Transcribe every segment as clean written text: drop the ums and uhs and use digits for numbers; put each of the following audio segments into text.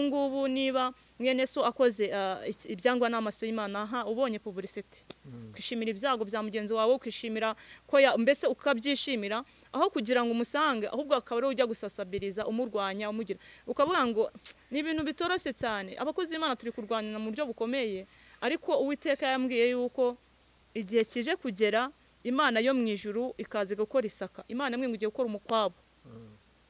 ngubu niba mwene so akoze ibyangwa n'amaso y'Imana ubonye publicity kwishimira ibyago bya mugenzi wawe kwishimira ko mbese ukabyishimira aho kugira ngo umusange ahubwo akaba ujya gusasabiriza umurwanya umugira ukavuga ngo ni ibintu bitoroshye cyane abakozi b'Imana turi kurwanira mu buryo bukomeye ariko Uwiteka yambwiye yuko igihe kije kugera Imana yo mu ijuru ikaze gukora isaka Imana mwe mugiye gukora umukwabo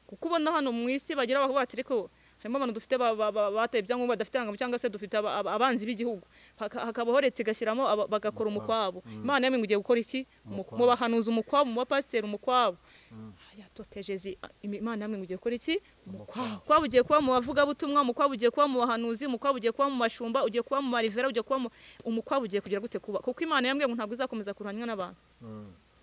kuko ubona hano mu isi bagira bavuga ati reko harimo abantu dufite bateye byangombwa badafite rangamo cyangwa se dufite abanzi b'igihugu hakabaho leta igashyiramo bagakora umukwabo Imana yamwe mugiye gukora iki mu bahanuza umukwabo mu bapasiteri umukwabo yatotejezi Imana yamwe mugiye gukora iki umukwabo ugiye kuba mu bavuga butumwa umukwabo ugiye kuba mu bahanuzi umukwabo ugiye kuba mu mashumba ugiye kuba mu marivera ugiye kuba umukwabo ugiye kugira gute kuba kuko Imana yambwiye ngo ntabwo izakomeza kurwanywa n'abantu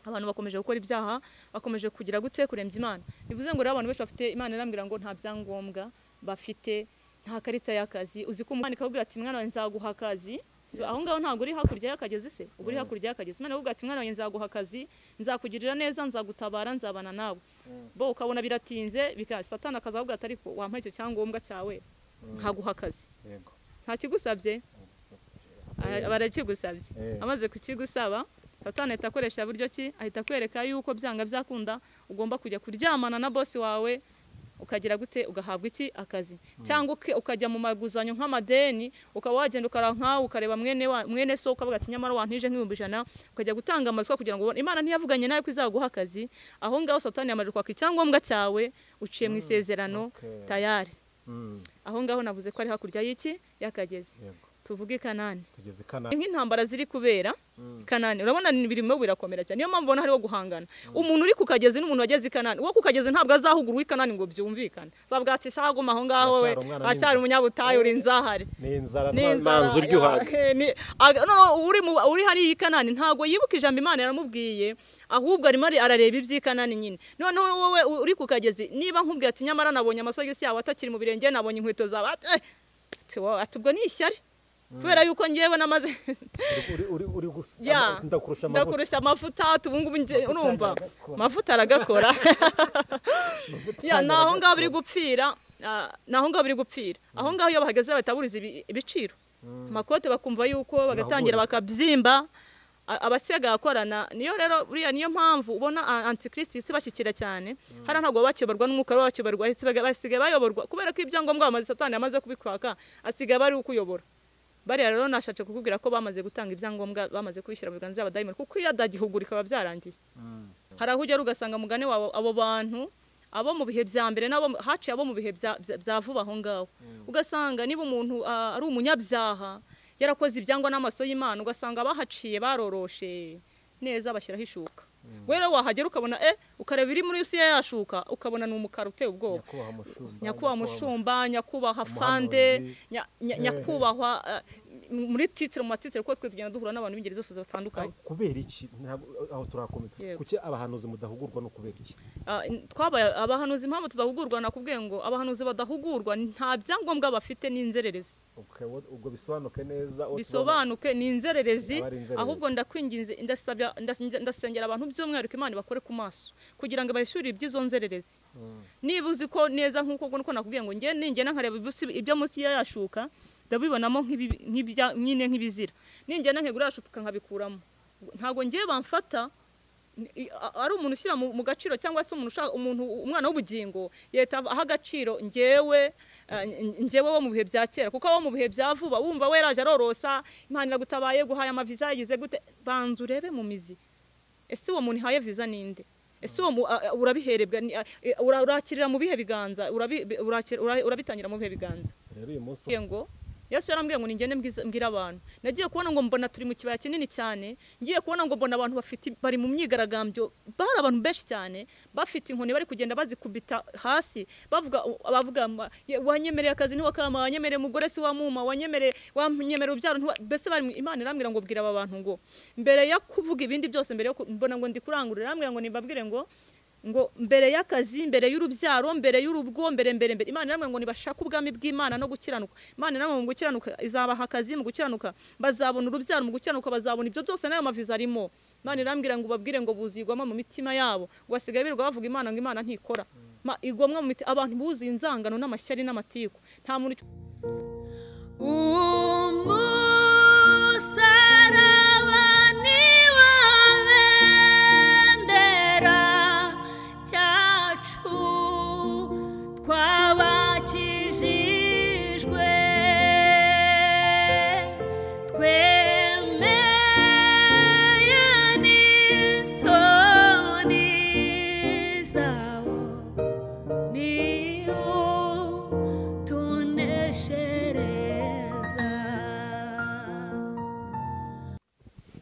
abantu bakomeje gukora ibyaha bakomeje kugira gute kurembya Imana bivuze ngo rero abantu benshi bafite Imana irambwira ngo nta byangombwa bafite nta karita y'akazi uzi ko umwana ikabwira ati mwana wawe nzaguha akazi aho ngaho ntago uri hakurya y'akagezi se uburi hakurya y'akagezi Imana ivuga ati mwana wawe nzaguha akazi nzakugirira neza nzagutabara nzabana nawe bo ukabona biratinze Satani akazavuga ati ariko wampaye icyo cyangombwa cyawe nkaguha akazi yego nta kigusabye barakigusabye amaze kukigusaba Satani ahita akoresha buryo ki ahita kwereka yuko byanga byakunda ugomba kujya kuryamana na boss wawe ukagira gute ugahabwa iki akazi cyangwa ukajya mu maguzanyo nk'amadeni ukaba wagenda ukaranka ukareba mwene so ukavuga ati nyamara wantije nk'ibihumbi 100 ukajya gutanga amasoko kugira ngo Imana ntiyavuganye nawe ko izaguha akazi aho ngaho Satani yamaje kwaka icyangombwa cyawe uciye mu isezerano tayari aho ngaho navuze ko ari hakurya y'iki yakageze tuvuge Kanani tugeze Kanani nk'intambara ziri kubera Kanani urabona birimo birakomera cyane niyo mpamvu bona hariho guhangana umuntu uri kukageze n'umuntu wageze Kanani uwo kukageze ntabwo azahugurwa Kanani ngo byumvikane zabwa ati shaguma aho ngaho we acyari umunyabutayo uri nzahare manzu ryuhaga uri hari Kanani ntago yibuka ijambo Imana yaramubwiye ahubwo arimo arareba iby'ikanani nyine none wowe uri kukageze niba nkubwiye ati nyamara nabonye amasogisi yawe atakiri mu birenge nabonye inkweto zawe atubwo ni ishyari kubera yuko ngiyewe namaze uri ndakurusha amafuta tubungu urumva amafuta aragakora naho ngaho biri gupfira aho ngaho iyo bahagaze bataburiza ibiciro makote bakumva yuko bagatangira bakabyimba abasiga akorana niyo rero buriya niyo mpamvu ubona antikristo bashyikira cyane hari ntago bakiyoborwa n'umwuka bakiyoborwa basigaye bayoborwa kubera ko ibyangombwa bamaze Satani yamaze kubikwaka asigaye bari ukuyobora bariya rero nashatse kukubwira ko bamaze gutanga ibyangombwa bamaze kubishyira mu biganza by'abadayimoni kuko iyo adagihugura ikaba byarangiye hari aho ujya ugasanga mugane wabo abo bantu abo mu bihe bya mbere nabo haciye abo mu bihe bya vuba aho ngaho ugasanga niba umuntu ari umunyabyaha yarakoze ibyangwa n'amaso y'Imana ugasanga bahaciye baroroshe neza bashyiraho ishuka wera wahagera ukabona ukareba iri muri Yusiya yashuka ukabona ni umukara uteye ubwoba nyakubaha mushumba nyakubaha fande nyakubahwa muri titre mu matitire ko twe tugenda duhura n'abantu b'ingeri zose zatandukanye kubera iki aho turakomeza kuki abahanuzi mudahugurwa no kubera iki twabaye abahanuzi impamvu tudahugurwa nakubwiye ngo abahanuzi badahugurwa nta byangombwa bafite n'inzererezi ubwo bisobanuke neza bisobanuke ni inzererezi ahubwo ndakwinginze ndasengera abantu by'umwihariko Imana bakore ku maso kugira ngo bayishyurire iby'izo nzererezi niba uzi ko neza nk'uko nakubwiye ngo ningena nkareba ibyo munsi yashuka ndabibonamo nyine nk'ibizira ningena nkegura yashuka nkabikuramo ntago ngiye bamfata ari umuntu ushyira mu gaciro cyangwa se umuntu umwana w'ubugingo yeta aha agaciro ngewe wo mu bihe bya kera kuko abo mu bihe bya vuba wumva we raje arorosa Imana iragutabaye guhaye amaviza yagize gute banza urebe mu mizi ese uwo muntu haye viza ninde ese uwo urabiherebwa urakirira mu bihe biganza urabitangira mu bihe biganza rero uyu munsi ngo Yesu yarambwiye ngo ningende mbwira abantu nagiye kubona ngo mbona turi mu kibaya kinini cyane ngiye kubona ngo mbona abantu bari mu myigaragambyo bari abantu benshi cyane bafite inkoni bari kugenda bazikubita hasi bavuga wanyemereye akazi ni wakama wanyemereye umugore si wa muma wanyemereye ubyaro bese bari Imana irambwira ngo bwira aba bantu ngo mbere ya kuvuga ibindi byose mbere yo mbona ngo ndi kurangurira irambwira ngo nimbabwire ngo mbere y'akazi mbere y'urubyaro mbere y'urubwo mbere Imana iramwe ngo nibashaka ubwami bw'Imana no gukiranuka Imana iramwe ngo gukiranuka izabaha akazi mu gukiranuka bazabona urubyaro mu gukiranuka bazabona ibyo byose nayo maviza arimo Imana irambwira ngo babwire ngo buzigwama mu mitima yabo basigaye birirwa bavuga Imana ngo Imana ntikora igomwa mu abantu buzuye inzangano n'amashyari n'amatiku nta muntu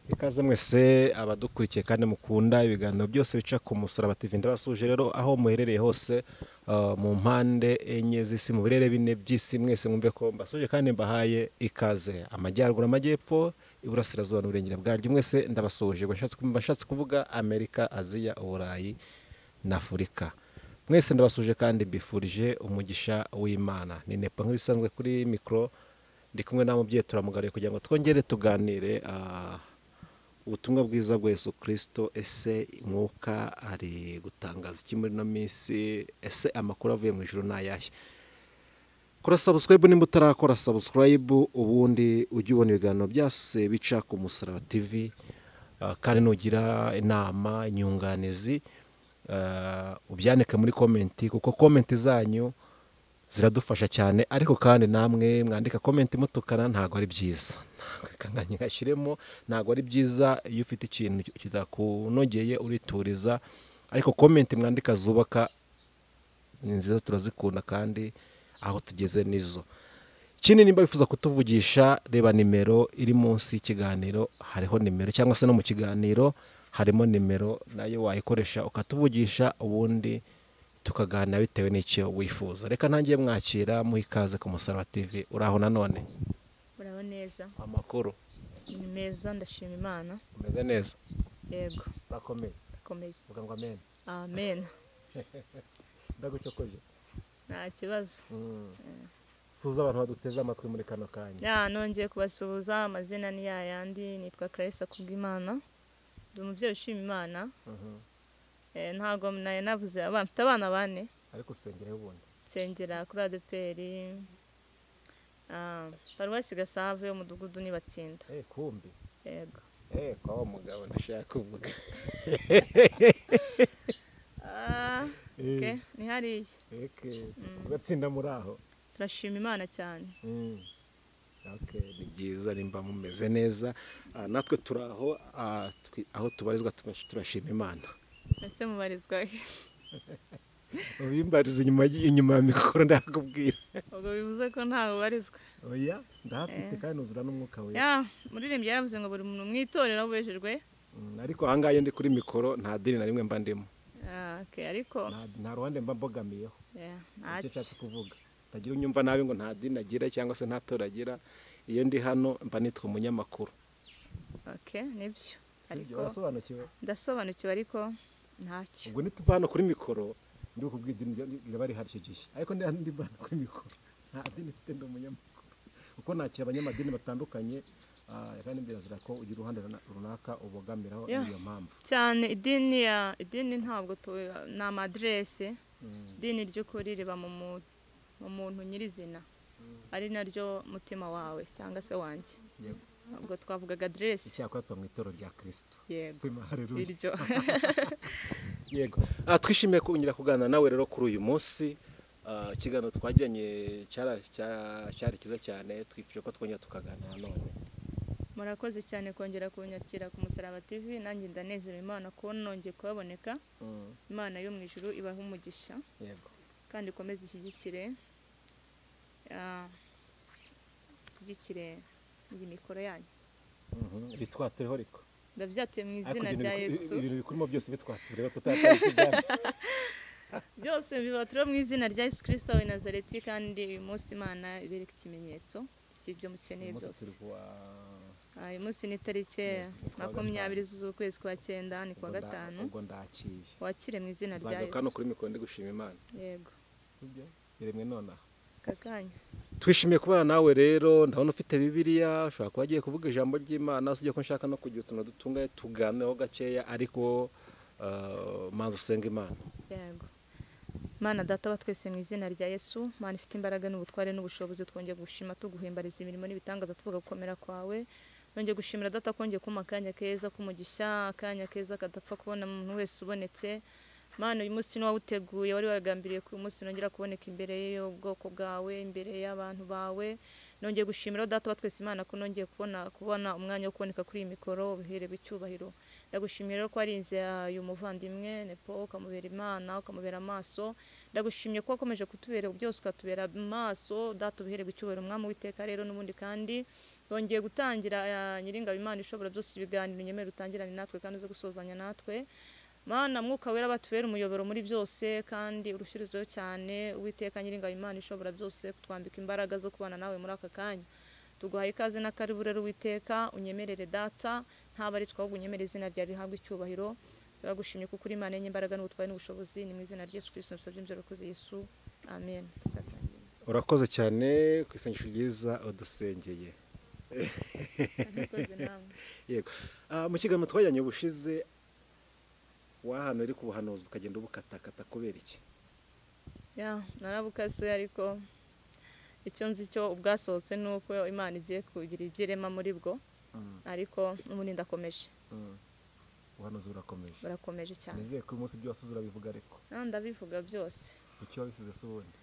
ikaze mwese abadukurikiye kandi mukunda ibiganiro byose bica ku Musaraba TV ndabasuje rero aho muherereye hose mu mpande enye z'isi mu birere bine by'isi mwese mwumve ko mbasuje kandi mbahaye ikaze amajyaruguru amajyepfo iburasirazuba n'uburengera bwaryo mwese ndabasuje bashatse kuvuga Amerika Aziya Uburayi na Afurika mwese ndabasuje kandi bifurije umugisha w'Imana ni nepa nk'ibisanzwe kuri mikro ndi kumwe na mubyeyi turamugariye kugira ngo twongere tuganire ubutumwa bwiza bwa Yesu Kristo. Ese mwuka ari gutangaza iki muri no minsi? Ese amakuru avuye mu ijuru nayahe? Kora subscribe nimba utarakora subscribe ubundi ujye ubona ibiganiro byose bica ku Musaraba TV kandi nugira inama inyunganizi ubyanike muri comment kuko comment zanyu ziradufasha cyane ariko kandi namwe mwandika comment mutukana ntago ari byiza kanganye gashiremo ntago ari byiza iyo ufite ikintu kidakunogeye urituriza ariko comment mwandika zubaka nziza turazikunda kandi aho tugeze nizo kindi nimba bifuza kutuvugisha reba nimero iri munsi y'ikiganiro hariho nimero cyangwa se no mu kiganiro harimo nimero nayo wayikoresha ukatuvugisha ubundi tukaganira bitewe n'icyo wifuza. Reka ntangiye mwakira muhikaze ku Musaraba TV. Uraho nanone? Uraho neza. Amakuru ni meza ndashima Imana. Umeze neza? Yego. Urakomeye? Komeye. Vuga ngo amen. Amen. Ndagucokoje. Nta kibazo. Suza abantu baduteze amatwi muri kano kanya. Nongeye kubasuhuza amazina ni yayandi nitwa Clarissa Kubwimana. Ndi umubyeyi ushima Imana. Ntago naye navuze mfite abana bane ariko usengera ubundi nsengera kuri ADPR Paruwasi Gasave y'umudugudu ni Batsinda. Kumbi yego kwa mugabo ndashaka kuvuga ni hariya Batsinda muri aho turashima Imana cyane. Ni byiza nimba mumeze neza natwe turaho aho tubarizwa turashima Imana. Ese mubarizwa ubimbariza inyuma ya mikoro ndakubwira ubwo bivuze ko ntaho barizwa. Oya ndahafite kandi uzura n'umwuka we muririmbyi yaravuze ngo buri muntu mwitorera ubejejwe ariko ahangaye ndi kuri mikoro nta dini na rimwe mba ndimo ariko nta ruhande mba mbogamiyeho icyo nshatse kuvuga tagira unyumva nabi ngo nta dini agira cyangwa se nta tora agira iyo ndi hano mba nitwa umunyamakuru. nibyo ariko ndasobanukiwe ariko ntacyo ubwo nituva hano kuri mikoro ndi kubwira idini bari hari gihe ariko ndi hano kuri mikoro nta dini mfite ndi umunyamakuru kuko nakira abanyamadini batandukanye kandi birazira ko ugira uruhande runaka ubogamiraho niyo mpamvu cyane idini ntabwo ni amadresse idini ry'ukuri riba mu muntu nyirizina ari naryo mutima wawe cyangwa se wanjye. Ubwo twavugaga adresse icyakora tuba mu itoro rya Kristo. Yego. Iryo. Yego. Twishimiye kugira kuganira nawe rero kuri uyu munsi. Ikiganiro twajyanye cyari kiza cyane twifuje ko twongera tukaganira none. Murakoze cyane kongera kunyakira ku Musaraba TV nanjye ndanezerewe Imana ko nongeye kuboneka. Imana yo mu ijuru ibaha umugisha. Yego. Kandi ikomeze ishyigikire iyi mikoro yanyu. Bitwatureho ariko ndabyatuye mu izina rya Yesu. Ibintu bikurimo byose bitwatureho tutatari byose bibaturo mu izina rya Yesu Kristo wa Nazareti kandi uyu munsi Imana ibereka ikimenyetso cy'ibyo mukeneye byose. Uyu munsi ni tariki 20 z'ukwezi kwa 9 ni kwa gatanu. Ubwo ndakiye wakire mu izina rya Yesu. Kano kuri mikoro ndi gushima Imana. Yego. Biremwe nona kakanya. Twishimiye kubana nawe rero ndabona ufite Bibiliya ushobora kuba agiye kuvuga ijambo ry'Imana sije ko nshaka no kugira utuntu dutungaye tuganeho gakeya ariko manzo usenga Imana. Yego. Mana data wa twese mu izina rya Yesu, Mana ifite imbaraga n'ubutware n'ubushobozi, twongeye gushima tuguhimbariza imirimo n'ibitangaza tuvuga gukomera kwawe. Nongeye gushimira data kongeye kuma akanya keza k'umugisha, akanya keza kadapfa kubona umuntu wese ubonetse. Mana uyu munsi niwawuteguye, wari wagambiriye ko uyu munsi nongera kuboneka imbere y'ubwoko bwawe, imbere y'abantu bawe. Nongeye gushimira data wa twese Imana ko nongeye kubona umwanya wo kuboneka kuri iyi mikoro, ubiherewe icyubahiro. Ndagushimira ko warinze uyu muvandimwe Nepo, ukamubera Imana, ukamubera amaso. Ndagushimye ko wakomeje kutubera byose, ukatubera amaso. Data ubiherewe icyubahiro Mwami w'iteka. Rero n'ubundi kandi yongeye gutangira Nyiringabo Imana ishobora byose ibiganiro nyemera utangirane natwe kandi uze gusozanya natwe. Mana mwuka wera batubera umuyoboro muri byose kandi urushirizeho cyane. Uwiteka Nyiringabo Imana ishobora byose kutwambika imbaraga zo kubana nawe muri aka kanya. Tuguhaye ikaze n'akaribu rero Uwiteka, unyemerere data ntabaritswe ahubwo unyemerere izina ryawe rihabwe icyubahiro. Turagushimye kuko uri Imana y'imbaraga n'ubutware n'ubushobozi, ni mu izina rya Yesu Kristo nsabye ibyo urakoze Yesu, amen. urakoze cyane ku isengesho ryiza udusengeye. Yego, mu kiganiro twajyanye ubushize wahano uri ku buhanuzi ukagenda ubukatakata kubera iki? Narabukase, ariko icyo nzi cyo ubwasohotse nuko Imana igiye kugira ibyirema muri bwo, ariko n'ubundi ndakomeje. Ubuhanuzi burakomeje cyane. Nizeye ko uyu munsi byose urabivuga ariko. Ndabivuga byose. Icyo wabisize se ubundi?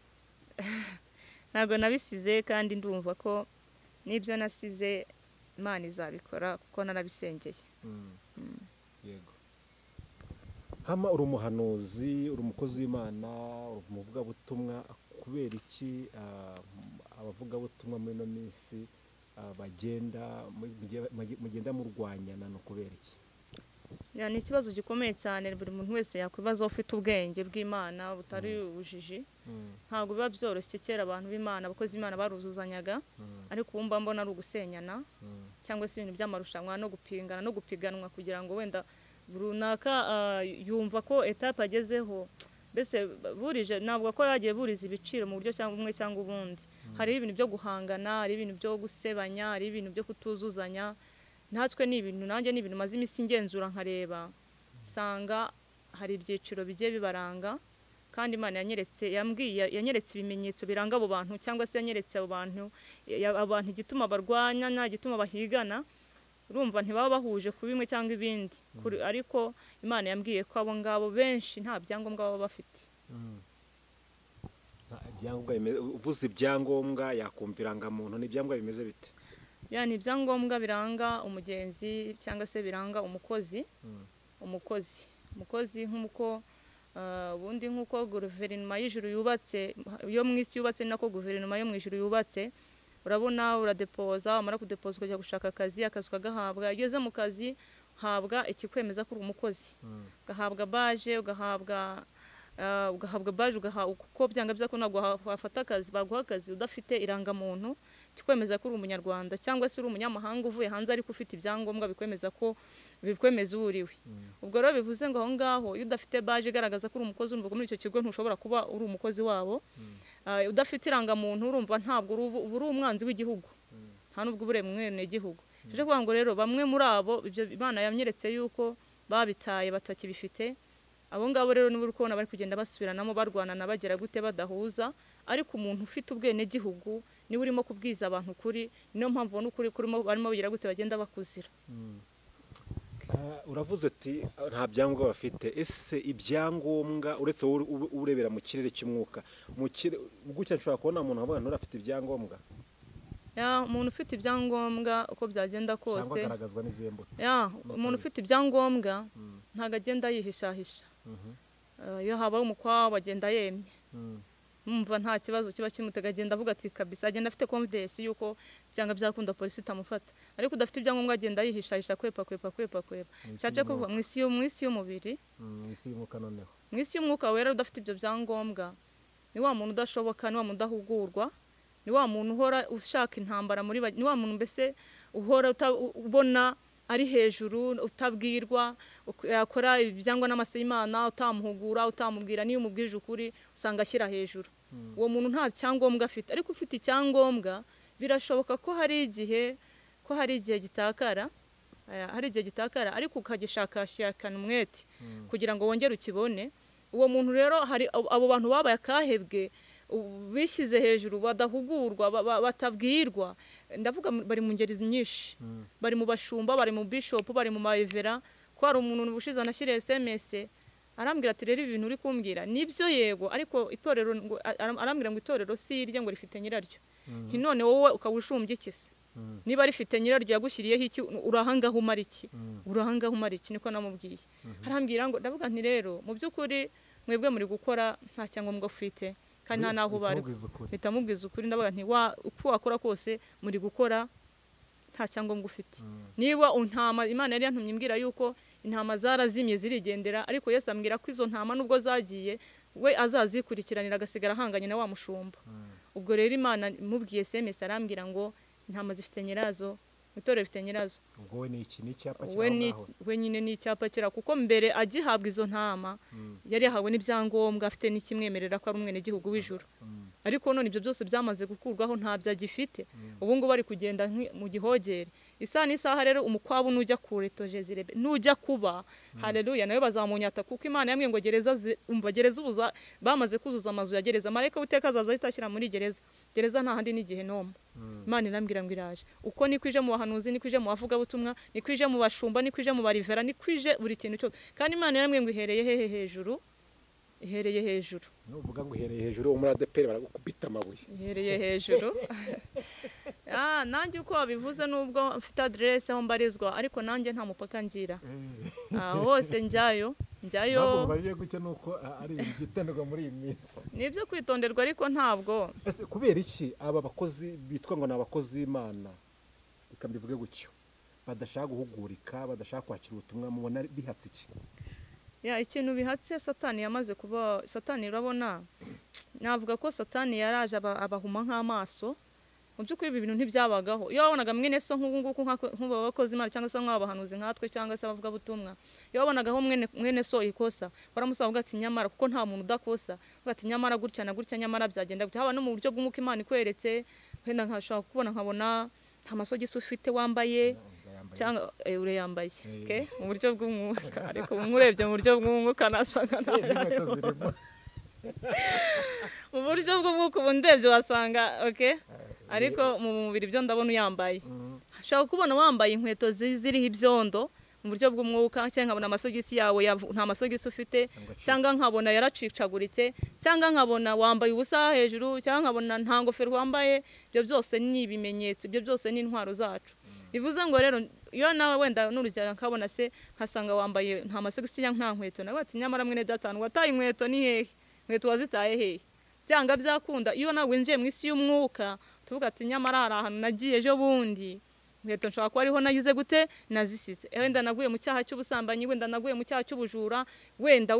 Ntabwo nabisize kandi ndumva ko n'ibyo nasize Imana izabikora kuko narabisengeye. Yego. Hama uri umuhanuzi, uri umukozi w'Imana, uri umuvugabutumwa, kubera iki abavugabutumwa muri ino minsi mugenda murwanyana, no kubera iki? Ni ikibazo gikomeye cyane, buri muntu wese yakwibaza ufite ubwenge bw'Imana butari ubujiji. Ntabwo biba byoroshye. Kera abantu b'Imana, abakozi b'Imana baruzuzanyaga, ariko ubu mba mbona ari ugusenyana cyangwa se ibintu by'amarushanwa no gupingana no gupiganwa kugira ngo wenda runaka yumva ko etape agezeho. Mbese burije ntabwo ko yagiye buriza ibiciro mu buryo cyangwa umwe cyangwa ubundi. Hari ibintu byo guhangana, hari ibintu byo gusebanya, hari ibintu byo kutuzuzanya. Natwe ni ibintu, nanjye ni ibintu maze iminsi ngenzura nkareba, sanga hari ibyiciro bigiye bibaranga, kandi Imana yanyeretse ibimenyetso biranga abo bantu, cyangwa se yanyeretse abo bantu igituma barwanya na igituma bahigana. Urumva ntibaba bahuje ku bimwe cyangwa ibindi, ariko Imana yambwiye ko abo ngabo benshi nta byangombwa baba bafite. Uvuze ibyangombwa yakumva irangamuntu, ni ibyangombwa bimeze bite? Ni ibyangombwa biranga umugenzi cyangwa se biranga umukozi. Umukozi nk'uko ubundi nk'uko guverinoma y'ijuru yubatse, yo mu isi yubatse, nako guverinoma yo mu ijuru yubatse. Urabona uradepoza, wamara kudepoza ukajya gushaka akazi, akazi ukagahabwa. Iyo ugeze mu kazi uhabwa ikikwemeza ko uri umukozi, ugahabwa baje, ugahabwa baje, kuko byanga bya ko ntabwo wafata akazi, baguha akazi udafite irangamuntu kikwemeza ko uri umunyarwanda, cyangwa se uri umunyamahanga uvuye hanze ariko ufite ibyangombwa bikwemeza uwo uriwe. Ubwo rero bivuze ngo aho ngaho iyo udafite baje igaragaza ko uri umukozi, urumva muri icyo kigo ntushobora kuba uri umukozi wabo. Udafite irangamuntu urumva ntabwo uri umwanzi w'igihugu, nta nubwo ubure mwene igihugu. Cyo kuvuga ngo rero bamwe muri abo ibyo Imana yamyeretse yuko babitaye batakibifite. Abo ngabo rero niba uri kubona bari kugenda basubiranamo, barwanana, bagera gute badahuza. Ariko umuntu ufite ubwene gihugu niwe urimo kubwiza abantu ukuri, niyo mpamvu ubona ukuri kurimo barimo bagira gute bagenda bakuzira. Uravuze ati nta byangombwa bafite. Ese ibyangombwa uretse urebera mu kirere cy'umwuka, gutya nshobora kubona umuntu avuga ngo afite ibyangombwa? Umuntu ufite ibyangombwa uko byagenda kose, cyangwa agaragazwa n'izihe mbuto? Umuntu ufite ibyangombwa ntabwo agenda yihishahisha. Iyo habaye umukwabu agenda yemye, numva nta kibazo kiba kimutega, agenda avuga ati kabisa, agenda afite confidence yuko byanga byakunda polisi itamufata. Ariko udafite ibyangombwa agenda yihishahisha, kwepa. Cyaje kuvuga mu isi y'umubiri, mu isi y'umwuka. Noneho mu isi y'umwuka wera udafite ibyo byangombwa ni wa muntu udashoboka, ni wa muntu udahugurwa, ni wa muntu uhora ushaka intambara ni wa muntu mbese uhora ubona ari hejuru, utabwirwa, yakora ibyangwa n'amaso y'Imana, utamuhugura, utamubwira, niyo umubwije ukuri usanga ashyira hejuru. Uwo muntu nta cyangombwa afite. Ariko ufite icyangombwa birashoboka ko hari igihe gitakara, ariko ukagishakashakana umwete kugira ngo wongere ukibone. uwo muntu rero hari abo bantu babaye akahebwe bishyize hejuru badahugurwa batabwirwa, ndavuga bari mu ngeri nyinshi, bari mu bashumba, bari mu bishop, bari mu marevera. Ko hari umuntu ubushize anashyiriye SMS arambwira ati rero ibintu uri kumbwira nibyo yego, ariko itorero arambwira ngo itorero si irye ngo rifite nyiraryo. Nti none wowe ukawushumbye iki se? Niba rifite nyiraryo yagushyiriyeho iki, urahangaho umara iki? Urahangaho umara iki? Niko namubwiye. Arambwira ngo ndavuga nti rero mu by'ukuri mwebwe muri gukora nta cyangombwa ufite kandi nta naho bari. Bitamubwiza ukuri ndavuga nti uko wakora kose muri gukora nta cyangombwa ufite. Niba untama Imana yari yantumye imbwira yuko intama zarazimye zirigendera, ariko Yesu ambwira ko izo ntama nubwo zagiye we azazikurikiranira agasigara ahanganye na wa mushumba. Ubwo rero Imana mubwiye SMS arambwira ngo intama zifite nyirazo, itorero rifite nyirazo. Ubwo we ni iki? Ni icyapa cy'aho we nyine ni icyapa kira, kuko mbere agihabwa izo ntama yari yahawe n'ibyangombwa, afite n'ikimwemerera ko ari umwene gihugu w'ijuru. Ariko none ibyo byose byamaze gukurwaho, ntabyo agifite. Ubu ngubu bari kugenda mu gihogere. Isa n'isaha rero umukwabu nujya kuretoje zirebe nujya kuba, haleluya, nawe bazamunyata, kuko Imana yambwiye ngo gereza umva gereza ubuza bamaze kuzuza amazu ya gereza. Marayika w'iteka azaza ahita muri gereza. Gereza nta handi n'igihe nomo. Imana irambwira ngo iraje. Uko niko ije mu bahanuzi, niko ije mu bavuga butumwa, niko ije mu bashumba, niko ije mu barivera, niko ije buri kintu cyose. Kandi Imana irambwiye ngo ihereye hehe hejuru, ihereye hejuru. Nuvuga ngo ihereye hejuru, muri ADPR baragukubita amabuye. Ihereye hejuru. Nanjye uko wabivuze nubwo mfite adresse aho mbarizwa, ariko nanjye nta mupaka ngira. Hose njyayo. Ntabwo bariye gucya nuko ari igitenderwa muri iyi minsi. Nibyo kwitonderwa, ariko ntabwo. Ese kubera iki aba bakozi bitwa ngo nabakozi b'Imana, reka mbivuge gutyo, badashaka guhugurika, badashaka kwakira ubutumwa, mubona bihatse iki? Ikintu bihatse Satani yamaze kuba. Satani urabona, navuga ko Satani yaraje abahuma nk'amaso. Mu by'ukuri ibi bintu ntibyabagaho. Iyo wabonaga mwene so nk'ubu nk'abakozi Imana cyangwa se nk'abahanuzi nkatwe cyangwa se abavuga butumwa, iyo wabonagaho mwene so ikosa, waramusaba uvuga ati nyamara, kuko nta muntu udakosa, uvuga ati nyamara gutya na gutya, nyamara byagenda gutya. Haba no mu buryo bw'umwuka Imana ikweretse, wenda nkashaka kubona nkabona nta masogisi ufite wambaye cyangwa ure yambaye, okay, mu buryo bw'umwuka, ariko umurebye mu buryo bw'umwuka nasanga mu buryo bw'umwuka ubundebye wasanga okay, ariko mu mubiri byo ndabona uyambaye. Shaka kubona wambaye inkweto ziriho ibyondo mu buryo bw'umwuka, cyangwa nkabona amasogisi yawe nta masogisi ufite, cyangwa nkabona yaracicaguritse, cyangwa nkabona wambaye ubusa hejuru, cyangwa nkabona nta ngofero wambaye. Ibyo byose ni ibimenyetso, ibyo byose ni intwaro zacu. Bivuze ngo rero iyo nawe wenda n'urugero nkabona se nkasanga wambaye nta masogisi cyangwa nta nkweto, nawe ati nyamara mwene datanu wataye inkweto ni hehe? Inkweto wazitaye hehe? Cyangwa byakunda iyo nawe winjiye mu isi y'umwuka, tuvuga ati nyamara hari ahantu nagiye ejo bundi, inkweto nshobora kuba ariho nagize gute nazisize. Wenda naguye mu cyaha cy'ubusambanyi, wenda naguye mu cyaha cy'ubujura, wenda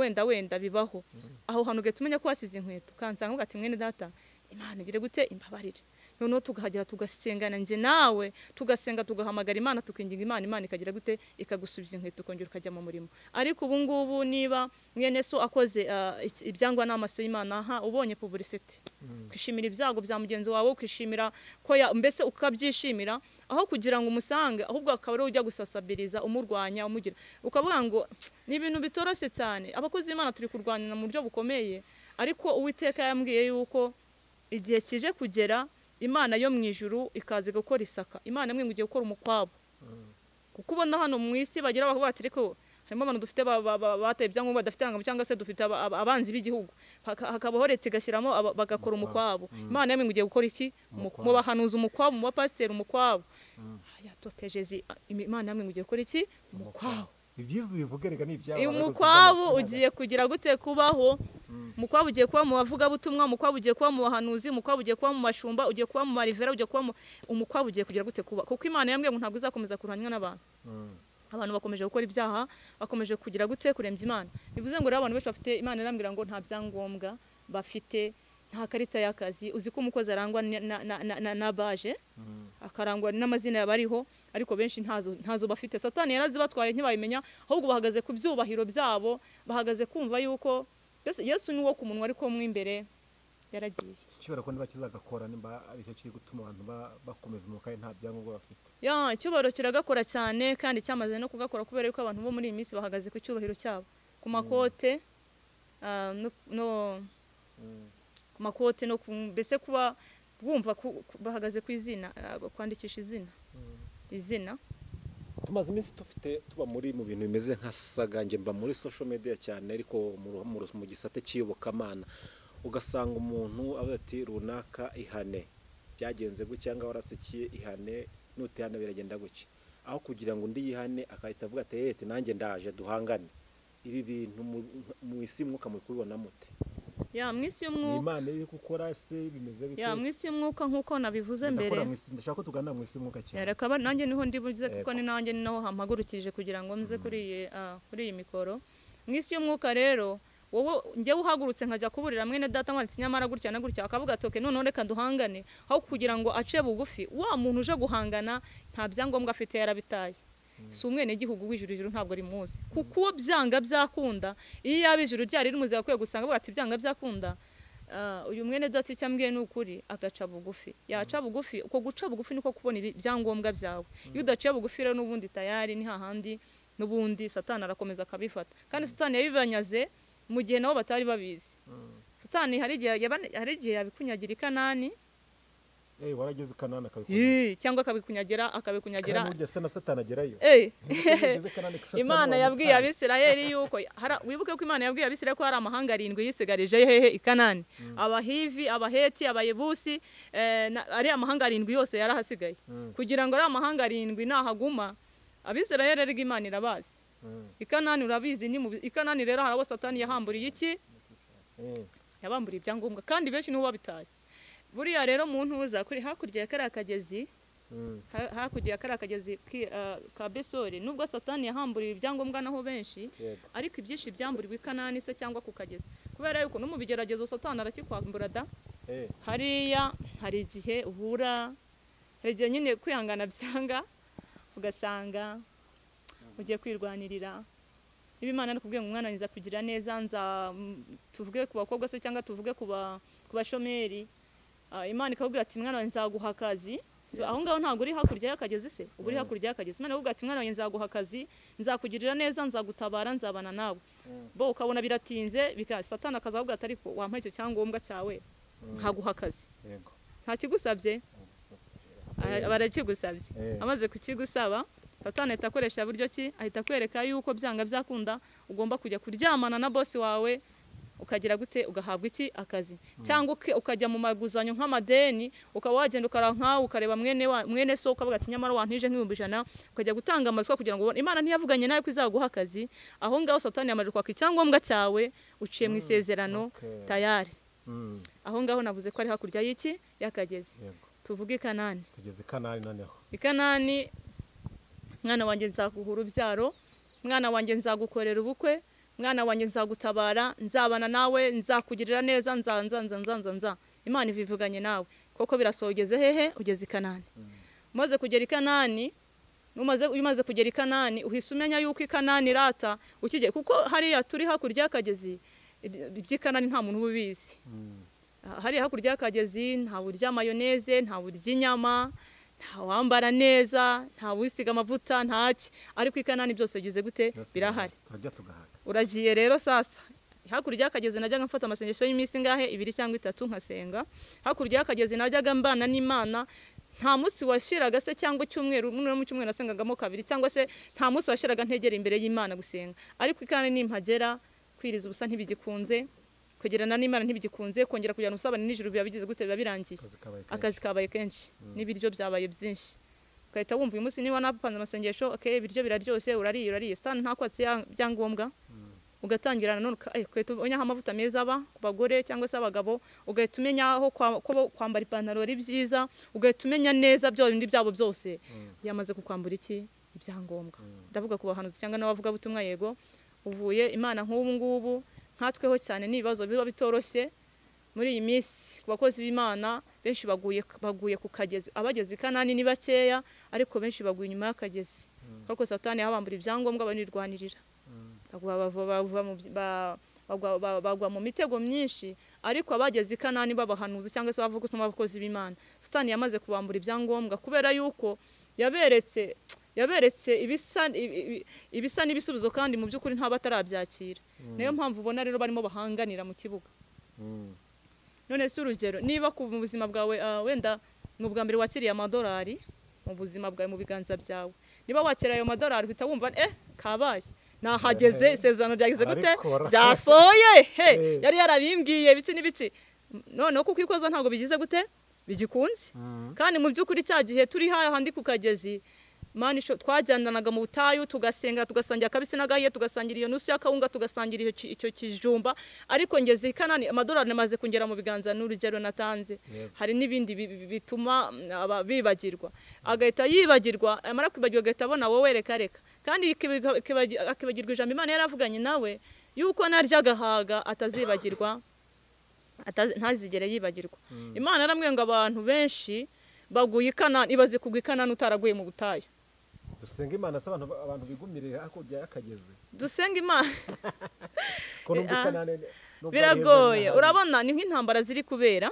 bibaho. Aho hantu ugahita umenya ko wasize inkweto, ukansanga uvuga ati mwene data Imana igire gute imbabarire. Noneho tugahagera tugasengana njye nawe, tugasenga tugahamagara Imana, tukinginga Imana ikagira gute ikagusubiza inkweto ukongera ukajya mu murimo. Ariko ubu ngubu niba mwene so akoze ibyangwa n'amaso y'Imana, ubonye publicity, kwishimira ibyago bya mugenzi wawe, ukishimira ko mbese ukabyishimira, aho kugira ngo umusange, ahubwo akaba ari ujya gusasabiriza umurwanya umugira, ukavuga ngo ni ibintu bitoroshye cyane. Abakozi b'Imana turi kurwanira mu buryo bukomeye, ariko Uwiteka yambwiye yuko igihe kije kugera Imana yo mu ijuru ikaze gukora isaka. Imana mwe ngiye gukora umukwabo, kuko ubona hano mu isi bagira bavuga ati ariko harimo abantu dufite bateye ibyangombwa badafite rangamo, cyangwa se dufite abanzi b'igihugu, hakabaho leta igashyiramo bagakora umukwabo. Imana mwe ngiye gukora iki? Mu bahanuza umukwabo, mu bapasiteri umukwabo. Yatoteje Imana mwe ngiye gukora iki? Umukwabo. Ibyiza ubivuge rega ni ibyawe. Umukwabu ugiye kugira gute kubaho? Umukwabu ugiye kuba mu bavuga butumwa, umukwabu ugiye kuba mu bahanuzi, umukwabu ugiye kuba mu mashumba, ugiye kuba mu marivera, ugiye kuba umukwabu ugiye kugira gute kuba, kuko Imana yambwiye ngo ntabwo izakomeza kurwanywa n'abantu. Abantu bakomeje gukora ibyaha, bakomeje kugira gute kurembya Imana. Bivuze ngo rero abantu benshi bafite, Imana irambwira ngo nta byangombwa bafite, nta karita y'akazi. Uzi ko umukozi arangwa na baje, akarangwa n'amazina yabariho, ariko benshi ntazo bafite. Satani yarazibatwaye ntibayimenya, ahubwo bahagaze ku byubahiro byabo, bahagaze kumva yuko Yesu ni wo ku munwa ariko mu imbere yaragiye. Kibara ko niba kizagakora nimba ari cyo kiri gutuma abantu bakomeza umuka nta byangombwa bafite. Cyubahiro kiragakora cyane, kandi cyamaze no kugakora kubera yuko abantu bo muri iyi minsi bahagaze ku cyubahiro cyabo, ku makote no ku makote no mbese kuba bumva bahagaze ku izina kwandikisha izina tumaze iminsi tuba mu bintu bimeze nka saga njye mba muri social media cyane ariko mu gisate cy'iyobokamana ugasanga umuntu avuga ati runaka ihane byagenze gutya cyangwa waratsikiye ihane nutihana biragenda gutya aho kugira ngo undi yihane akahita avuga ati ete nanjye ndaje duhangane ibi bintu mu isi mwuka muri kubibona mute ya mwisi y'umwuka Imana iri gukora se bimeze bite ya mwisi y'umwuka nkuko nabivuze mbere ndashaka ko tugana mwisi y'umwuka cyane reka nanjye niho ndibuze kuko ni nanjye naho hampagurukije kugira ngo nze kuri iyi mikoro mwisi y'umwuka rero wowe njye uhagurutse nkajya kuburira mwene data mwanditse nyamara gutya na gutya akavuga atoke none reka duhangane aho kugira ngo ace bugufi wa muntu uje guhangana nta byangombwa afite yarabitaye si umwene gihugu w'ijuru ntabwo rimuzi kuko byanga byakunda iyo yaba ijuru ryari rimuze akwiye gusanga avuga ati byanga byakunda uyu mwene data icyambwiye ni ukuri agaca bugufi yaca bugufi uko guca bugufi niko kubona ibyangombwa byawe iyo udaciye bugufi rero n'ubundi tayari ni hahandi n'ubundi satani arakomeza akabifata kandi satani yabibanyaze mu gihe nabo batari babizi satani hari igihe yabikunyagira i Kanani warageze i Kanani akabikunyagira cyangwa akabikunyagira kandi se na satani agerayo Imana yabwiye Abisirayeli yuko wibuke ko Imana yabwiye Abisirayeli ko hari amahanga 7 yisigarije hehe i Kanani abahivi abaheti abayebusi ari amahanga 7 yose yarahasigaye kugira ngo ari amahanga 7 nahaguma Abisirayeli rero Imana irabazi i Kanani urabizi ni i Kanani rero harabo satani yahamburiye iki yabamburiye ibyangombwa kandi benshi niho babitaye buriya rero muntu uza kuri hakurya ya kara kagezi hakurya ya kara kagezi ka Besori nubwo satani yahamburiye ibyangombwa naho benshi ariko ibyinshi byamburiwe i Kanani se cyangwa ku kagezi kubera yuko no mu bigeragezo satani arakikwambura da hariya hari igihe uhura hari igihe nyine kwihangana byanga ugasanga ugiye kwirwanirira niba Imana nakubwiye ngo umwana nza kugira neza tuvuge ku bakobwa se cyangwa tuvuge ku bashomeri Imana ikabwira ati mwana nzaguha akazi aho ngaho ntabwo uri hakurya y'akagezi se ubu uri hakurya y'akagezi Imana ikabwira ati mwana nzaguha akazi nzakugirira neza nzagutabara nzabana nawe bo ukabona biratinze satani akazavuga ati ariko wampa icyo cyangombwa cyawe nkaguha akazi nta kigusabye barakigusabye amaze kukigusaba satani ahita akoresha buryo ki ahita kwereka yuko byanga byakunda ugomba kujya kuryamana na boss wawe ukagira gute ugahabwa iki akazi cyangwa ukajya mu maguzanyo nk'amadeni ukaba wagenda ukaranka ukareba mwene so ukavuga ati nyamara wantije nk'ibihumbi 100 ukajya gutanga amasoko kugira ngo Imana ntiyavuganye nawe ko izaguha akazi aho ngaho satani yamaje kwaka icyangombwa cyawe uciye mu isezerano tayari aho ngaho navuze ko ari hakurya y'iki yakageze tuvuge Kanani tugeze Kanani noneho i Kanani mwana wanjye nzaguha urubyaro mwana wanjye nzagukorera ubukwe mwana wanjye nzagutabara nzabana nawe nzakugirira neza nza Imana ivivuganye nawe koko birasogeze hehe ugeze i Kanani umaze kugera i Kanani umaze kugera i Kanani uhise umenya yuko i Kanani rata ukige kuko hariya turi hakurya y'akagezi iby'i Kanani nta muntu ubizi hariya hakurya y'akagezi nta burya mayoneze nta burya inyama nta wambara neza nta wisiga amavuta ntaki ariko i Kanani byose bigize gute birahari uragiye rero sasa hakurya y'akagezi najyaga mfata amasengesho y'iminsi ngahe 2 cyangwa 3 nkasenga hakurya y'akagezi najyaga mbana n'Imana nta munsi washiraga se cyangwa cyumweru mu cyumweru nasengagamo 2 cyangwa se nta munsi washiraga ntegera imbere y'Imana gusenga ariko i Kanani nimpagera kwiriza ubusa ntibigikunze kugerana n'Imana ntibigikunze kongera kujyana usabane n'ijuru biba bigize gute biba birangiye akazi kabaye kenshi n'ibiryo byabaye byinshi ukahita wumva uyu munsi niba napanze amasengesho okay ibiryo biraryoshye urariye stan ntakwatse byangombwa ugatangirana none ukahita umenya amavuta meza aba ku bagore cyangwa se abagabo ugahita umenya aho kwambara ipantaro ari byiza ugahita umenya neza byo bindi byabo byose yamaze kukwambura iki ibyangombwa ndavuga ku bahanuzi cyangwa n'abavuga butumwa yego uvuye Imana nk'ubu ngubu nkatweho cyane n'ibibazo biba bitoroshye muri iyi minsi ku bakozi b'Imana benshi baguye ku kagezi abageze i Kanani ni bakeya ariko benshi baguye inyuma y'akagezi kuko satani yabambura ibyangombwa banirwanirira bagwa mu mitego myinshi ariko abageze i Kanani babahanuzi cyangwa se bavuga utumwa abakozi b'Imana satani yamaze kubambura ibyangombwa kubera yuko yaberetse yaberetse ibisa n'ibisubizo kandi mu by'ukuri nta batarabyakira niyo mpamvu ubona rero barimo bahanganira mu kibuga. None se urugero niba ku buzima bwawe wenda mu bwa mbere wakiriye amadolari mu buzima bwawe mu biganza byawe, niba wakira ayo madolari uhita wumva kabaye nahageze isezerano ryageze gute byasoye yari yarabimbwiye biki n'ibiki, noneho kuko ikoza ntabwo bigize gute bigikunze. Kandi mu by'ukuri cya gihe turi hahandi ku kagezi manisho twajyananaga mu butayu tugasenga tugasangira kabisi n'agahiye tugasangira iyo nusu y'akawunga tugasangira icyo kijumba, ariko ngeze Kanani amadolari namaze kungera mu biganza n'urugero natanze. Hari n'ibindi bituma bibagirwa, agahita yibagirwa, amara kwibagirwa agahita abona wowe reka kandi akibagirwa ijambo Imana yaravuganye nawe yuko narya agahaga atazibagirwa ntazigere yibagirwa. Imana yaramwe ngo abantu benshi baguye Kanani ibaze kugwa Kanani utaraguye mu butayu. Dusenga Imana se abantu bigumire hakurya y'akagezi. Dusenga Imana biragoye, urabona ni nk'intambara ziri kubera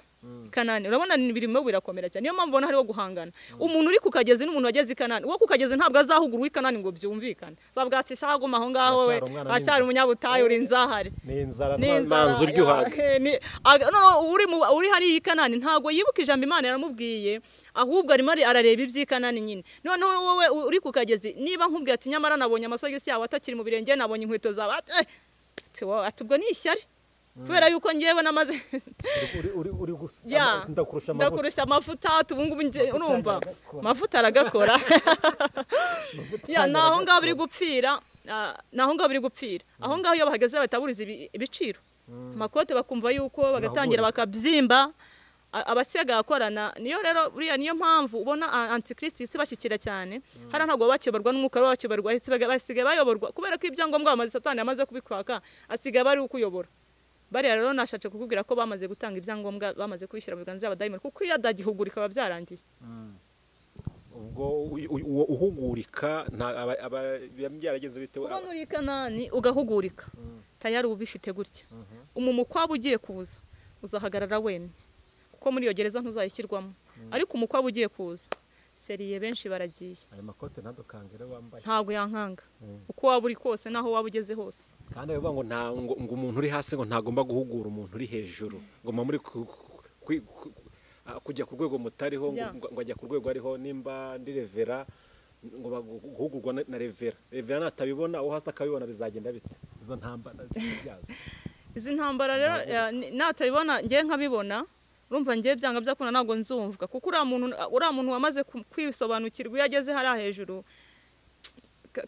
Kanani, urabona birimo birakomera cyane, niyo mpamvu ubona hariho guhangana. Umuntu uri ku kagezi n'umuntu wageze Kanani, uwo ku kagezi ntabwo azahugura Kanani ngo byumvikane, zabwa ati shaguma aho ngaho we ashari umunyabutayu uri nzahare ni inzara n'amanzu uryohaga. Uri hari Kanani ntabwo yibuka ijambo Imana yaramubwiye, ahubwo arimo arareba iby'Ikanani nyine. Noneho wowe uri ku kagezi niba nkubwiye ati nyamara nabonye amasogisi yawe atakiri mu birenge, nabonye inkweto zawe atubwo ni ishyari kubera yuko ngewe namaze ndakurusha amafuta tubungu urumva amafuta aragakora naho ngaho biri gupfira aho ngaho iyo bahagaze bataburiza ibiciro amakote bakumva yuko bagatangira bakabyimba abasega akorana. Niyo rero buriya niyo mpamvu ubona antikristo bashyikira cyane hari ntabwo bakiyoborwa n'umwuka bakiyoborwa basigaye bayoborwa kubera ko ibyangombwa amaze Satani amaze kubikwaka asigaye bari ukuyobora. Bariya rero nashatse kukubwira ko bamaze gutanga ibyangombwa bamaze kubishyira mu biganza by'abadayimoni kuko iyo adagihugurika byarangiye. Ubwo uhugurika byarageze bitewe ubona uri Kanani ugahugurika tayari ubifite gutya umumukwabo ugiye kuza uzahagarara wemye kuko muri iyo gereza ntuzayishyirwamo, ariko umukwabo ugiye kuza seriye benshi baragiye. Ayo makote ntadukangere wambaye ntabwo yankanga uko waba uri kose naho waba ugeze hose. Kandi bivuga ngo umuntu uri hasi ngo ntagomba guhugura umuntu uri hejuru, ngo muri kujya ku rwego mutariho ngo ajya ku rwego ariho. Nimba ndi revera ngo guhugurwa na revera natabibona uwo hasi akabibona bizagenda bite? Izo ntambara byazo izi ntambara rero natabibona ngiye nkabibona urumva ngiye byanga byakuna ntabwo nzumvwa kuko uriya muntu wamaze kwisobanukirwa iyo ageze hariya hejuru.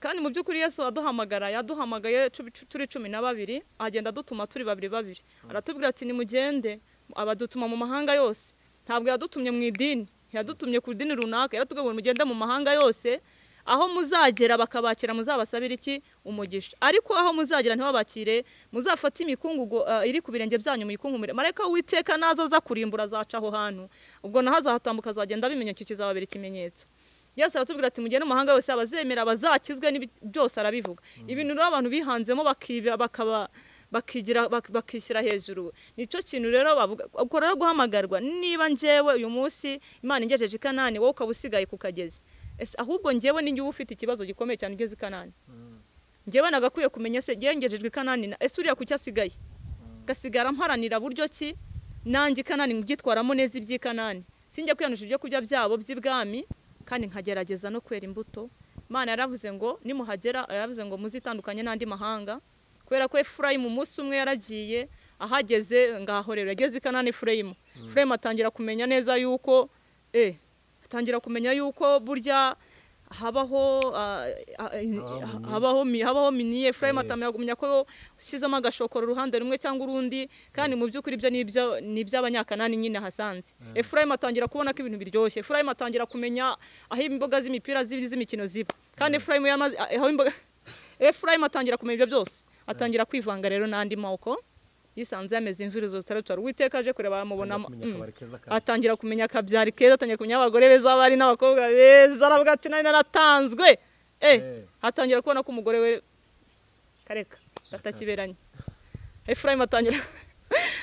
Kandi mu by'ukuri Yesu yaduhamagaye turi 12 agenda dutuma turi 2 aratubwira ati nimugende, abadutuma mu mahanga yose. Ntabwo yadutumye mu idini, yadutumye ku idini runaka, yaratubwiye ngo mugende mu mahanga yose, aho muzagera bakabakira muzabasabira iki umugisha, ariko aho muzagera ntibabakire muzafata imikungugu iri ku birenge byanyu muyikunkumure. Marayika w'Uwiteka nazo za kurimbura zaca aho hantu, ubwo naho azahatambuka azagenda bimenya icyo kizababera ikimenyetso. Yesu aratubwira ati mugende mu mahanga yose, abazemera bazakizwe byose arabivuga. Ibintu rero abantu bihanzemo bakishyira hejuru, nicyo kintu rero bavuga. Ubwo rero guhamagarwa niba njyewe uyu munsi Imana ingejeje Kanani wowe ukaba usigaye ku kagezi, ahubwo njyewe ni njyewe ufite ikibazo gikomeye cyane ugeze Kanani. Njyewe nagakwiye kumenya se ngengejejwe Kanani uriya kucyo asigaye gasigara mparanira buryo ki nanjye Kanani ngitwaramo neza iby'Ikanani, sinjya kwiyanusha ibyo kurya byabo by'ibwami kandi nkagerageza no kwera imbuto. Imana yaravuze ngo nimuhagera, yaravuze ngo muzitandukanye n'andi mahanga, kubera ko Efurayimu umunsi umwe yaragiye ahageze ngaho rero yageze Kanani. Efurayimu atangira kumenya neza yuko atangira kumenya yuko burya habaho miniye. Efurayimu atamenya kumenya ko ushyizemo agashokoro uruhande rumwe cyangwa urundi, kandi mu by'ukuri ibyo ni iby'Abanyakanani nyine hasanze. Efurayimu atangira kubona ko ibintu biryoshye. Efurayimu atangira kumenya aho imboga z'imipira z'imikino ziba, kandi Efurayimu atangira kumenya ibyo byose, atangira kwivanga rero n'andi moko yisanze yameze imvirizo zitarutura. Uwiteka aje kureba aramubona, atangira kumenya akabyari keza, atangira kumenya abagore beza bari n'abakobwa beza, aravuga ati nari naratanzwe. Atangira kubona ko umugore we kareka atakiberanye. Efurayimu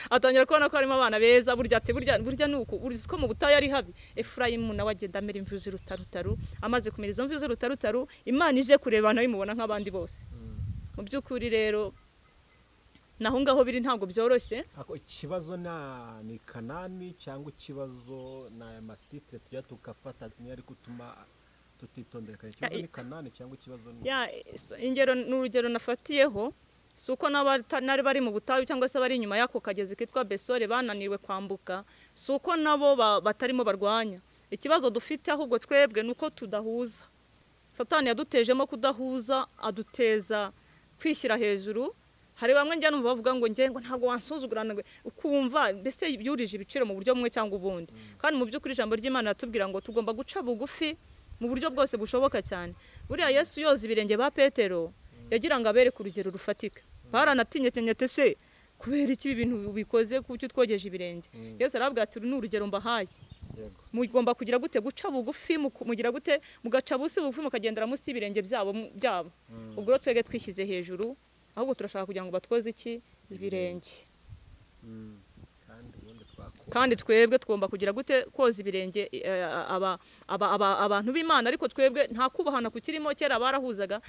atangira kubona ko harimo abana beza, burya nuko uzi ko mu butayu ari habi. Efurayimu nawe agenda amera imvi z'urutarutaru, amaze kumera izo mvi z'urutarutaru, Imana ije kureba nawe imubona nk'abandi bose. Mu by'ukuri rero naho ngaho biri ntabwo byoroshye. Ikibazo ni Kanani cyangwa ikibazo n'aya matitire tujya tukafata ntiyari gutuma tutitondera kare. Ikibazo ni Kanani cyangwa ikibazo ni ingero n'urugero nafatiyeho, si uko n'abari bari mu butayu cyangwa se bari inyuma y'ako kagezi kitwa Besore bananiwe kwambuka, si uko nabo batarimo barwanya. Ikibazo dufite ahubwo twebwe nuko tudahuza. Satani yadutejemo kudahuza, aduteza kwishyira hejuru. Hari bamwe njya numva bavuga ngo ntabwo wansuzugurana, ukumva mbese byurije ibiciro mu buryo bumwe cyangwa ubundi. Kandi mu by'ukuri ijambo ry'Imana ratubwira ngo tugomba guca bugufi mu buryo bwose bushoboka cyane. Buriya Yesu yoza ibirenge ba Petero yagira ngo abere ku rugero rufatika. Baranatinyetenyete se kubera iki ibintu bikoze kucyo twogeje ibirenge. Yesu arabwira ati ni urugero mbahaye. Mugomba kugira gute guca bugufi, mugira gute mugaca bugufi mukagendera munsi y'ibirenge byabo. Ubwo twege twishyize hejuru, ahubwo turashaka kugira ngo batwoze iki ibirenge. Kandi twebwe tugomba kugira gute koza ibirenge abantu b'Imana, ariko twebwe nta kubahana kukirimo. Kera barahuzaga.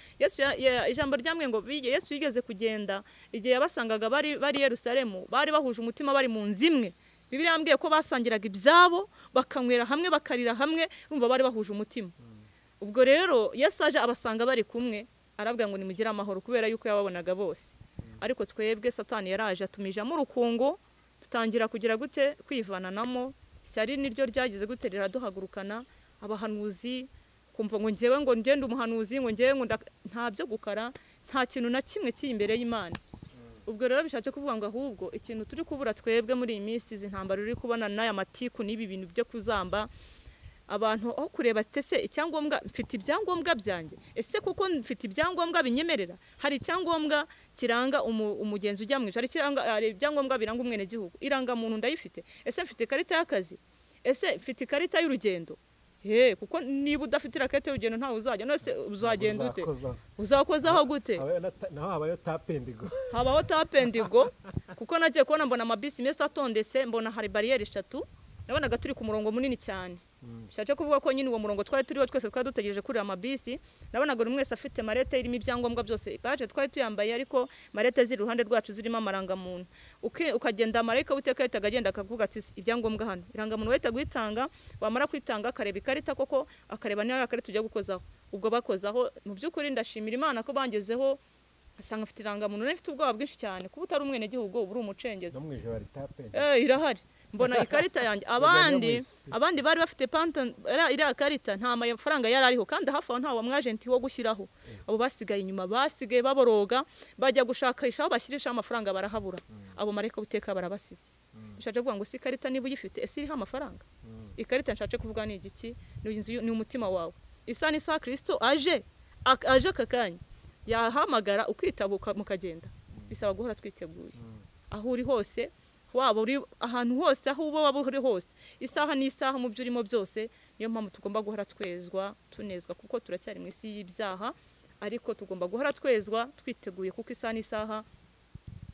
Ijambo ryamwe ngo Yesu yigeze kugenda igihe yabasangaga bari Yerusalemu, bari bahuje umutima, bari mu nzu imwe. Bibiliya yambwiye ko basangiraga ibyabo, bakanywera hamwe, bakarira hamwe, bumva bari bahuje umutima. Ubwo rero Yesu aje abasanga bari kumwe, arabwira ngo nimugire amahoro, kubera yuko yababonaga bose. Ariko twebwe Satani yaraje atumijamo urukungu, tutangira kugira gute kwivananamo. Ishyari niryo ryagize gute riraduhagurukana. Abahanuzi kumva ngo ngewe ngo ngende umuhanuzi, ngo ngewe ngo nta byo gukara, nta kintu na kimwe kiri imbere y'Imana. Ubwo rero bishatse kuvuga ngo ahubwo ikintu turi kubura twebwe muri iyi minsi, izi ntambara uri kubona n'aya matiku n'ibi bintu byo kuzamba abantu, aho kureba tese icyangombwa mfite ibyangombwa byanjye, ese kuko mfite ibyangombwa binyemerera, hari icyangombwa kiranga umugenzi ujya mu ijuru, hari ibyangombwa biranga umwene gihugu, iranga muntu ndayifite, ese mfite ikarita y'akazi, ese mfite ikarita y'urugendo. Kuko niba udafite ikarita y'urugendo ntawe uzajya, none se uzagenda ute? Uzakozaho gute? Naho habayo tapendigo. Habaho tapendigo kuko nagiye kubona mbona amabisi meza atondetse, mbona hari bariyeri 3, nabonaga turi ku murongo munini cyane. Bishatse kuvuga ko nyine uwo murongo twari turiho twese twari dutegereje kuri amabisi. Nabonaga buri mwese afite marete irimo ibyangombwa byose. Baje twari tuyambaye, ariko marete ziri iruhande rwacu zirimo amarangamuntu. Ukagenda marayika witeka yitaga agenda akavuga ati ibyangombwa hano, irangamuntu wahita guhitanga, wamara kwitanga akareba ikarita koko, akareba niyo yakarita tujya gukozaho. Ubwo bakozaho, mu by'ukuri ndashimira Imana ko bangezeho asanga afite irangamuntu. Nafite ubwoba bwinshi cyane kuba utari umwene gihugu, uri umucengezi. No mwijoro ari tapen. Irahari. Mbona ikarita yanjye, abandi bari bafite iriya karita nta mafaranga yari ariho, kandi hafi aho nta wamwajenti wo gushyiraho. Abo basigaye inyuma, basigaye baboroga, bajya gushakisha aho bashyirisha amafaranga barahabura. Abo marayika w'iteka barabasize. Nshaje kuvuga ngo si ikarita niba uyifite, ese iriho amafaranga? Ikarita nshaje kuvuga ni igiki? Ni umutima wawe. Isa n'isa Kristo aje akakanya yahamagara ukitabuka mukagenda. Bisaba guhora twiteguye. Aho uri hose, waba uri ahantu hose, aho uba waba uri hose, isaha n'isaha mu byo urimo byose. Niyo mpamvu tugomba guhora tunezwa kuko turacyari mu isi y'ibyaha, ariko tugomba guhora twiteguye kuko isaha n'isaha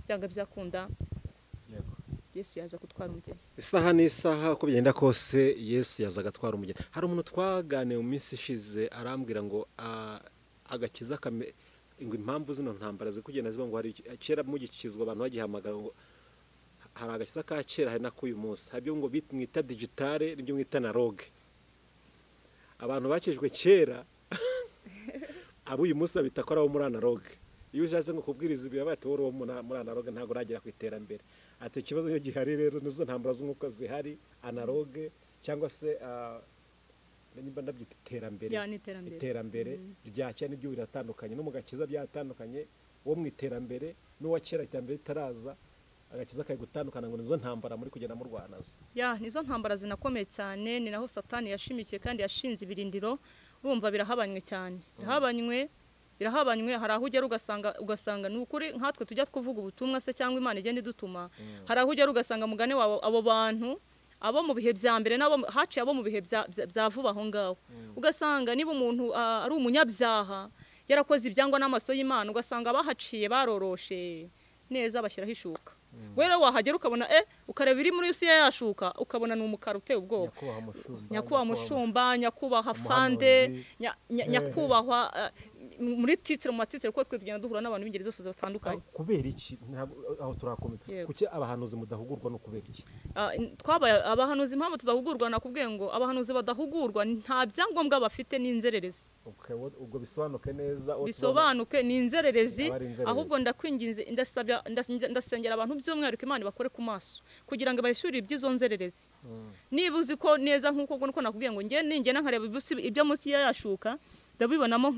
byanga byakunda Yesu yaza gutwara umugeni. Isaha n'isaha uko bigenda kose Yesu yaza agatwara umugeni. Hari umuntu twaganiye mu minsi ishize arambwira ngo agakiza ngo impamvu zino ntambara zikugenda ziba ngo hari kera mugikizwa abantu bagihamagara ngo hari agakiza ka kera, hari nako uyu munsi. Habyo ngo mwita digitale, nibyo mwita analogue. Abantu bakijwe kera abo uyu munsi babita ko ari abo muri analogue. Iyo ujaze ngo kubwiriza ibyo bati woro muri analogue ntago uragera ku iterambere. Ati ikibazo cyo gihari rero nizo ntambara z'umwuka zihari, analogue cyangwa se nimba ndabyita iterambere rya cyane n'ibyo biratandukanye, no mu gakiza byatandukanye. Wo mu iterambere n'uwa kera cyambere itaraza, agakiza kari gutandukana ngo nizo ntambara muri kugenda mu Rwanazo. Nizo ntambara zinakomeye cyane, ni naho Satani yashimikiye kandi yashinze ibirindiro. Urumva birahabanywe cyane, birahabanywe. Hari aho ugera ugasanga ni ukuri nkatwe tujya kuvuga ubutumwa se cyangwa Imana igenda idutuma. Hari aho ugera ugasanga mugane wawe abo bantu abo mu bihe bya mbere nabo haciye abo mu bihe bya vuba aho ngaho. Ugasanga niba umuntu ari umunyabyaha yarakoze ibyangwa n'amaso y'Imana, ugasanga bahaciye baroroshe neza bashyiraho ishuka. rero wahagera ukabona ukareba iri muri Rusiya yashuka ukabona ni umukara uteye ubwoba. Nyakubahwa mushumba, nyakubahwa fande, nyakubahwa muri titire mu matitire kuko twe tugenda duhura n'abantu b'ingeri zose zitandukanye. Kubera iki aho turakomeza kuki abahanuzi mudahugurwa no kubera iki? Twabaye abahanuzi impamvu tudahugurwa nakubwiye ngo abahanuzi badahugurwa nta byangombwa bafite n'inzererezi. Ubwo bisobanuke neza, bisobanuke ni inzererezi, ahubwo ndakwinginze ndasengera abantu by'umwihariko Imana bakore ku maso kugira ngo bayishyurire iby'izo nzererezi. Niba uzi ko neza nk'uko nakubwiye ngo ningena nkareba ibyo munsi yashuka ndabibonamo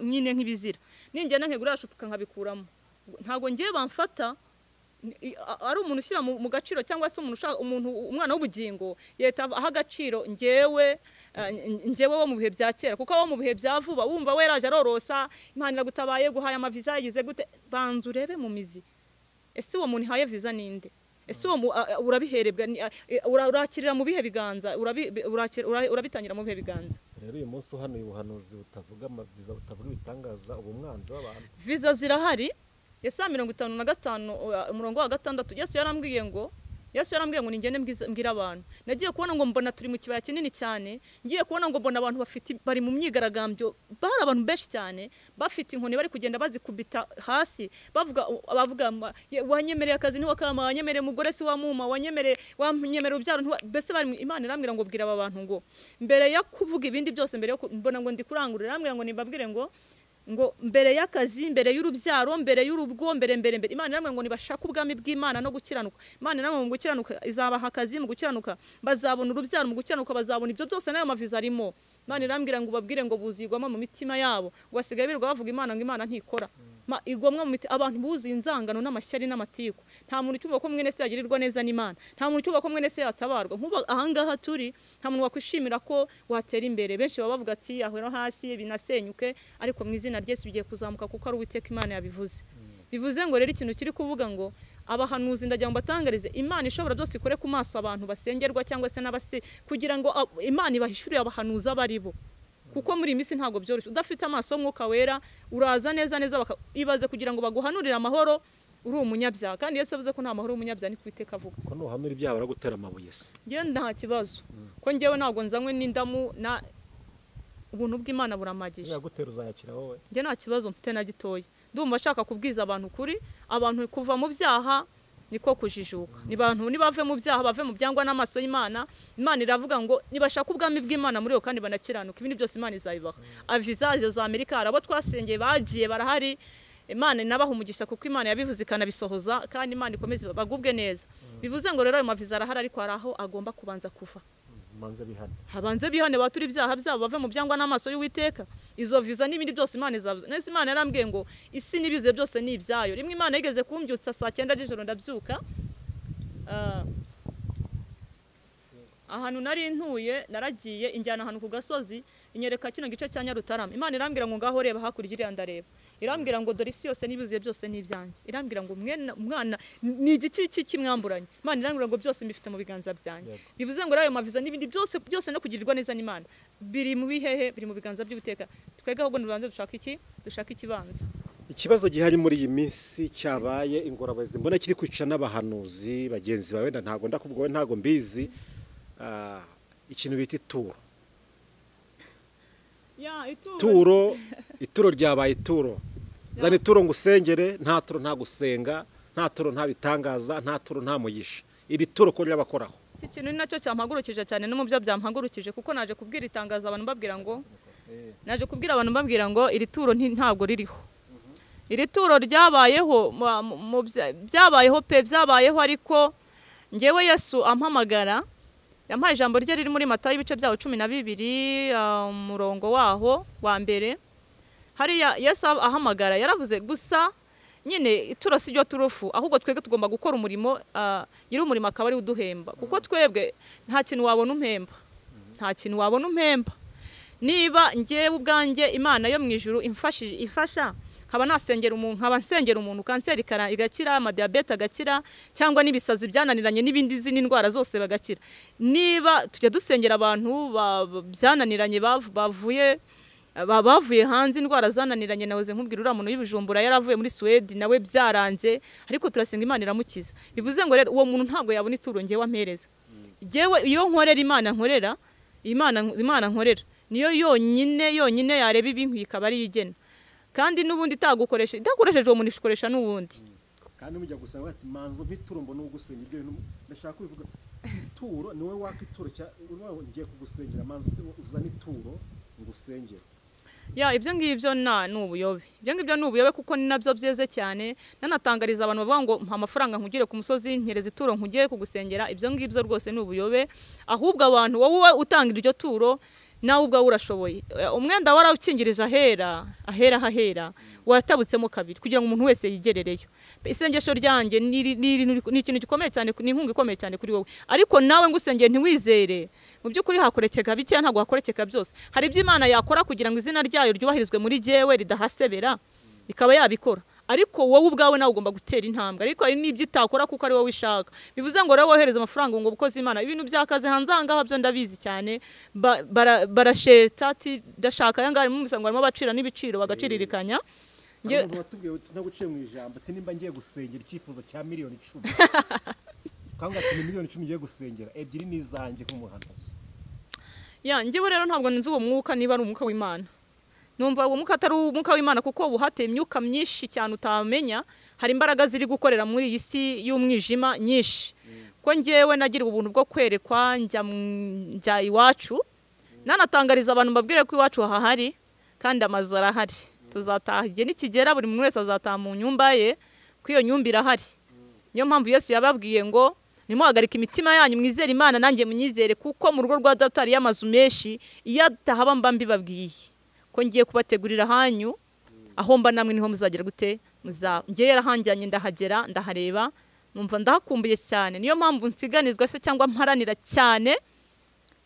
nyine nk'ibizira, ningena nkegura yashuka nkabikuramo. Ntago ngiye bamfata ari umuntu ushyira mu gaciro cyangwa se umwana w'ubugingo yeta aha agaciro njyewe wo mu bihe bya kera, kuko abo mu bihe bya vuba wumva we raje arorosa Imana iragutabaye guhaye amaviza yagize gute. Banza urebe mu mizi, ese uwo muntu ihaye viza ninde? Ese uwo urabiherebwa urakirira mu bihe biganza, urabitangira mu bihe biganza. Rero uyu munsi hano ubuhanuzi butavuga amaviza, butavuga ibitangaza, ubumwanzi w'abantu. Viza zirahari. Yesaya 55 umurongo wa 6 Yesu yarambwiye ngo ningende mbwira abantu. Nagiye kubona ngo mbona turi mu kibaya kinini cyane, ngiye kubona ngo mbona abantu bari mu myigaragambyo, bari abantu benshi cyane bafite inkoni bari kugenda bazikubita hasi bavuga wanyemereye akazi ni wakama, wanyemereye umugore si wamuma, wanyemereye ubyaro bese bari. Imana irambwira ngo bwira aba bantu ngo mbere ya kuvuga ibindi byose, mbere yo mbona ngo ndi kurangurira, irambwira ngo nimbabwire ngo mbere y'akazi, mbere y'urubyaro, mbere y'urugo, mbere Imana iramwe ngo nibashaka ubwami bw'Imana no gukiranuka. Imana iramwe ngo gukiranuka izabaha akazi, mu gukiranuka bazabona urubyaro, mu gukiranuka bazabona ibyo byose nayo maviza arimo. Imana irambwira ngo babwire ngo buzigwamo mu mitima yabo, ngo basigaye birirwa bavuga Imana ngo Imana ntikora. Igomwa mu abantu buzuye inzangano n'amashyari n'amatiku. Nta muntu cyumva ko mwene se yagirirwa neza n'Imana, nta muntu cyumva ko mwene se yatabarwa. Nkuba ahangaha turi nta muntu wakwishimira ko watera imbere. Benshi baba bavuga ati ahero hasi binasenyuke, ariko mu izina ry'Yesu bigiye kuzamuka kuko ari Uwiteka Imana yabivuze. Bivuze ngo rero ikintu kiri kuvuga ngo abahanuzi ndajya ngo batangarize Imana ishobora byose ikore ku maso abantu basengerwa cyangwa se n'abase, kugira ngo Imana ibahishurire abahanuzi abaribo. Kuko muri imisi ntago byoroshye udafite amaso y'Umwuka Wera, uraza neza ibaze kugira ngo baguhanurire amahoro uri umunyabyaha. Kandi Yesu yavuze ko nta mahoro y'umunyabyaha ni kwiteka avuga. Ko nuhanura ibyaha baragutera amabuye se. Ngiye nta kibazo ko ngewe ntago nzanywe n'indamu na ubuntu bw'Imana buramagije. Yagutera uzayakira wowe. Ngiye nta kibazo mfite na gitoya. Ndumva ashaka kubwiza abantu kuri abantu kuva mu byaha niko kujijuka. Ni bantu nibave mu byaha bave mu byangwa n'amaso y'Imana. Imana iravuga ngo nibashaka ubwami bw'Imana muri yo kandi banakiranuka, ibindi byose Imana izabibaha. Avizaje za Amerika arabo twasengeye bagiye barahari. Imana inabaha umugisha kuko Imana yabivuze ikanabisohoza, kandi Imana ikomeze bagubwe neza. Bivuze ngo rero ayo maviza arahari, ariko araho agomba kubanza kuva. Habanze bihane baturi ibyaha byabo bave mu byangwa n'amaso y'Uwiteka. Izo viza n'ibindi byose Imana izavuze. Nese Imana yarambwiye ngo isi n'ibizuye byose ni ibyayo. Rimwe Imana yigeze kumbyutsa saa 9 z'ijoro ndabyuka. Ahantu nari ntuye naragiye injyana ahantu ku gasozi inyereka kino gice cya Nyarutarama. Imana irambwira ngo ngaho reba hakurya iriya ndareba. Irambwira ngo dore isi yose n'ibizuye byose ni ibyanjye. Irambwira ngo mwana ni igiki kimwamburanye. Imana irambwira ngo byose mbifite mu biganza byanjye. Bivuze ngo ayo maviza n'ibindi byose no kugirirwa neza n'Imana biri mu bihehe, biri mu biganza by'Uwiteka. Twege ahubwo nibanze dushaka ikibanza. Ikibazo gihari muri iyi minsi cyabaye ingorabahizi mbona kiri kwica n'abahanuzi bagenzi bawe, ntago ndakubwowe ntago mbizi. Ikintu bita ituro. Ituro ryabaye ituro. Zana ituro ngo usengere, nta turo nta gusenga, nta turo nta bitangaza, nta turo nta mugisha. Iri turo ko ryabakoraho. Iki kintu ni nacyo cyampagurukije cyane no mu byo byampagurukije, kuko naje kubwira itangaza abantu babwira ngo iri turo ntabwo ririho. Iri turo ryabayeho byabayeho, ariko ngewe Yesu ampamagara yampaye ijambo rye riri muri Matayo ibice byawo 12 umurongo waho wa mbere. Hariya Yesu ahamagara yaravuze gusa nyine ituro si ryo turufu, ahubwo twebwe tugomba gukora umurimo, yiri umurimo akaba ari uduhemba, kuko twebwe nta kintu wabona umpemba. Niba ngewe ubwanjye Imana yo mu ijuru ifasha nkaba nsengera umuntu kanseri igakira, amadiabete agakira, cyangwa n'ibisazi byananiranye n'ibindi zindi ndwara zose bagakira. Niba tujya dusengera abantu byananiranye bavuye bavuye hanze indwara zananiranye nawe nkubwira uriya muntu w'ibijumbura yaravuye muri Sweden nawe byaranze ariko turasenga Imana iramukiza bivuze ngo rero uwo muntu ntabwo yabona ituro ngewe ampereza ngewe iyo nkorera Imana nkorera niyo yonyine yareba ibintu ikaba ari igena kandi nubundi itagukoresheje uwo muntu ishikoresha nubundi kandi mujya gusanga ati manzo bituro mbona ugusenga ibyo bintu ndashaka kubivuga ituro niwe wakituro cya ngiye kugusengera manzo uzana ituro ngusengera ibyo ngibyo n'ubuyobe ibyo ngibyo n'ubuyobe kuko ni nabyo byeze cyane nanatangariza abantu bavuga ngo mpa amafaranga nkugire ku musozi nkereza ituro nkugiye kugusengera ibyo ngibyo rwose n'ubuyobe ahubwo abantu wowe utangira iryo turo nawe ubwawe urashoboye umwenda warawukingirije ahera watabutsemo kabiri kugira ngo umuntu wese yigerereyo isengesho ryanjye ni ikintu gikomeye cyane ni inkunga ikomeye cyane kuri wowe ariko nawe ngusengeye ntiwizere mu by'ukuri hakorekeka bike ntabwo hakorekeka byose hari ibyo Imana yakora kugira ngo izina ryayo ryubahirizwe muri jewe ridahasebera ikaba yabikora ariko wowe ubwawe nawe ugomba gutera intambwe ariko hari n'ibyo itakora kuko ari wowe ishaka bivuze ngo rero wohereza amafaranga ngo bukoze Imana ibintu byakaze hanze ahangaha byo ndabizi cyane barasheta ati ndashaka yangari mu misango barimo bacira n'ibiciro bagaciririkanya abantu batubwiye tunaguciye mu ijambo ati nimba ngiye gusengera icyifuzo cya miliyoni 10 kanga ati miliyoni 10 ngiye gusengera ebyiri nizanjye nk'umuhanuzi ngewe rero ntabwo nzi uwo mwuka niba ari umwuka w'Imana numva uwo mwuka atari umwuka w'Imana kuko ubuhateye imyuka myinshi cyane utamenya hari imbaraga ziri gukorera muri iyi si y'umwijima nyinshi ko ngewe nagira ubuntu bwo kwerekwa njya iwacu nanatangariza abantu mbabwire ko iwacu hahari kandi amazu arahari tuzataha igihe nikigera buri muntu wese azataha mu nyumba ye ko iyo nyumba irahari niyo mpamvu Yesu yababwiye ngo nimuhagarika imitima yanyu mwizere Imana nanjye munyizere kuko mu rugo rwa Data hariyo amazu menshi iyo atahaba mba mbibabwiye ko ngiye kubategurira hanyu aho mba namwe niho muzagera gute ngiye yarahanjyanye ndahagera ndahareba numva ndahakumbuye cyane niyo mpamvu nsiganizwa se cyangwa mparanira cyane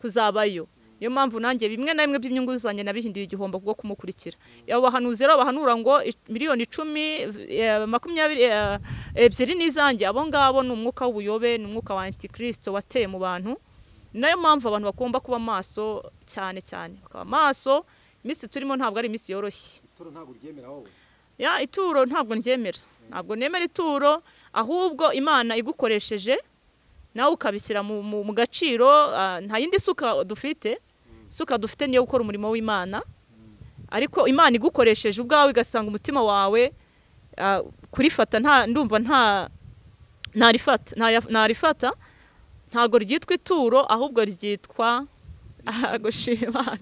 kuzabayo niyo mpamvu nanjye bimwe na bimwe by'inyungu zanjye nabihinduye igihombo kuko kumukurikira abo bahanuzi rero bahanura ngo miliyoni 10 20 ebyiri nizanjye abo ngabo ni umwuka w'ubuyobe ni umwuka wa antikristo wateye mu bantu nayo mpamvu abantu bagomba kuba maso cyane bakaba maso imisi turimo ntabwo ari imisi yoroshye ituro ntabwo ryemera wowe ituro ntabwo ndyemera ntabwo nemera ituro ahubwo Imana igukoresheje nawe ukabishyira mu gaciro nta yindi suka dufite niyo gukora umurimo w'Imana ariko Imana igukoresheje ubwawe igasanga umutima wawe kurifata ndumva ntarifata ntago ryitwa ituro ahubwo ryitwa gushima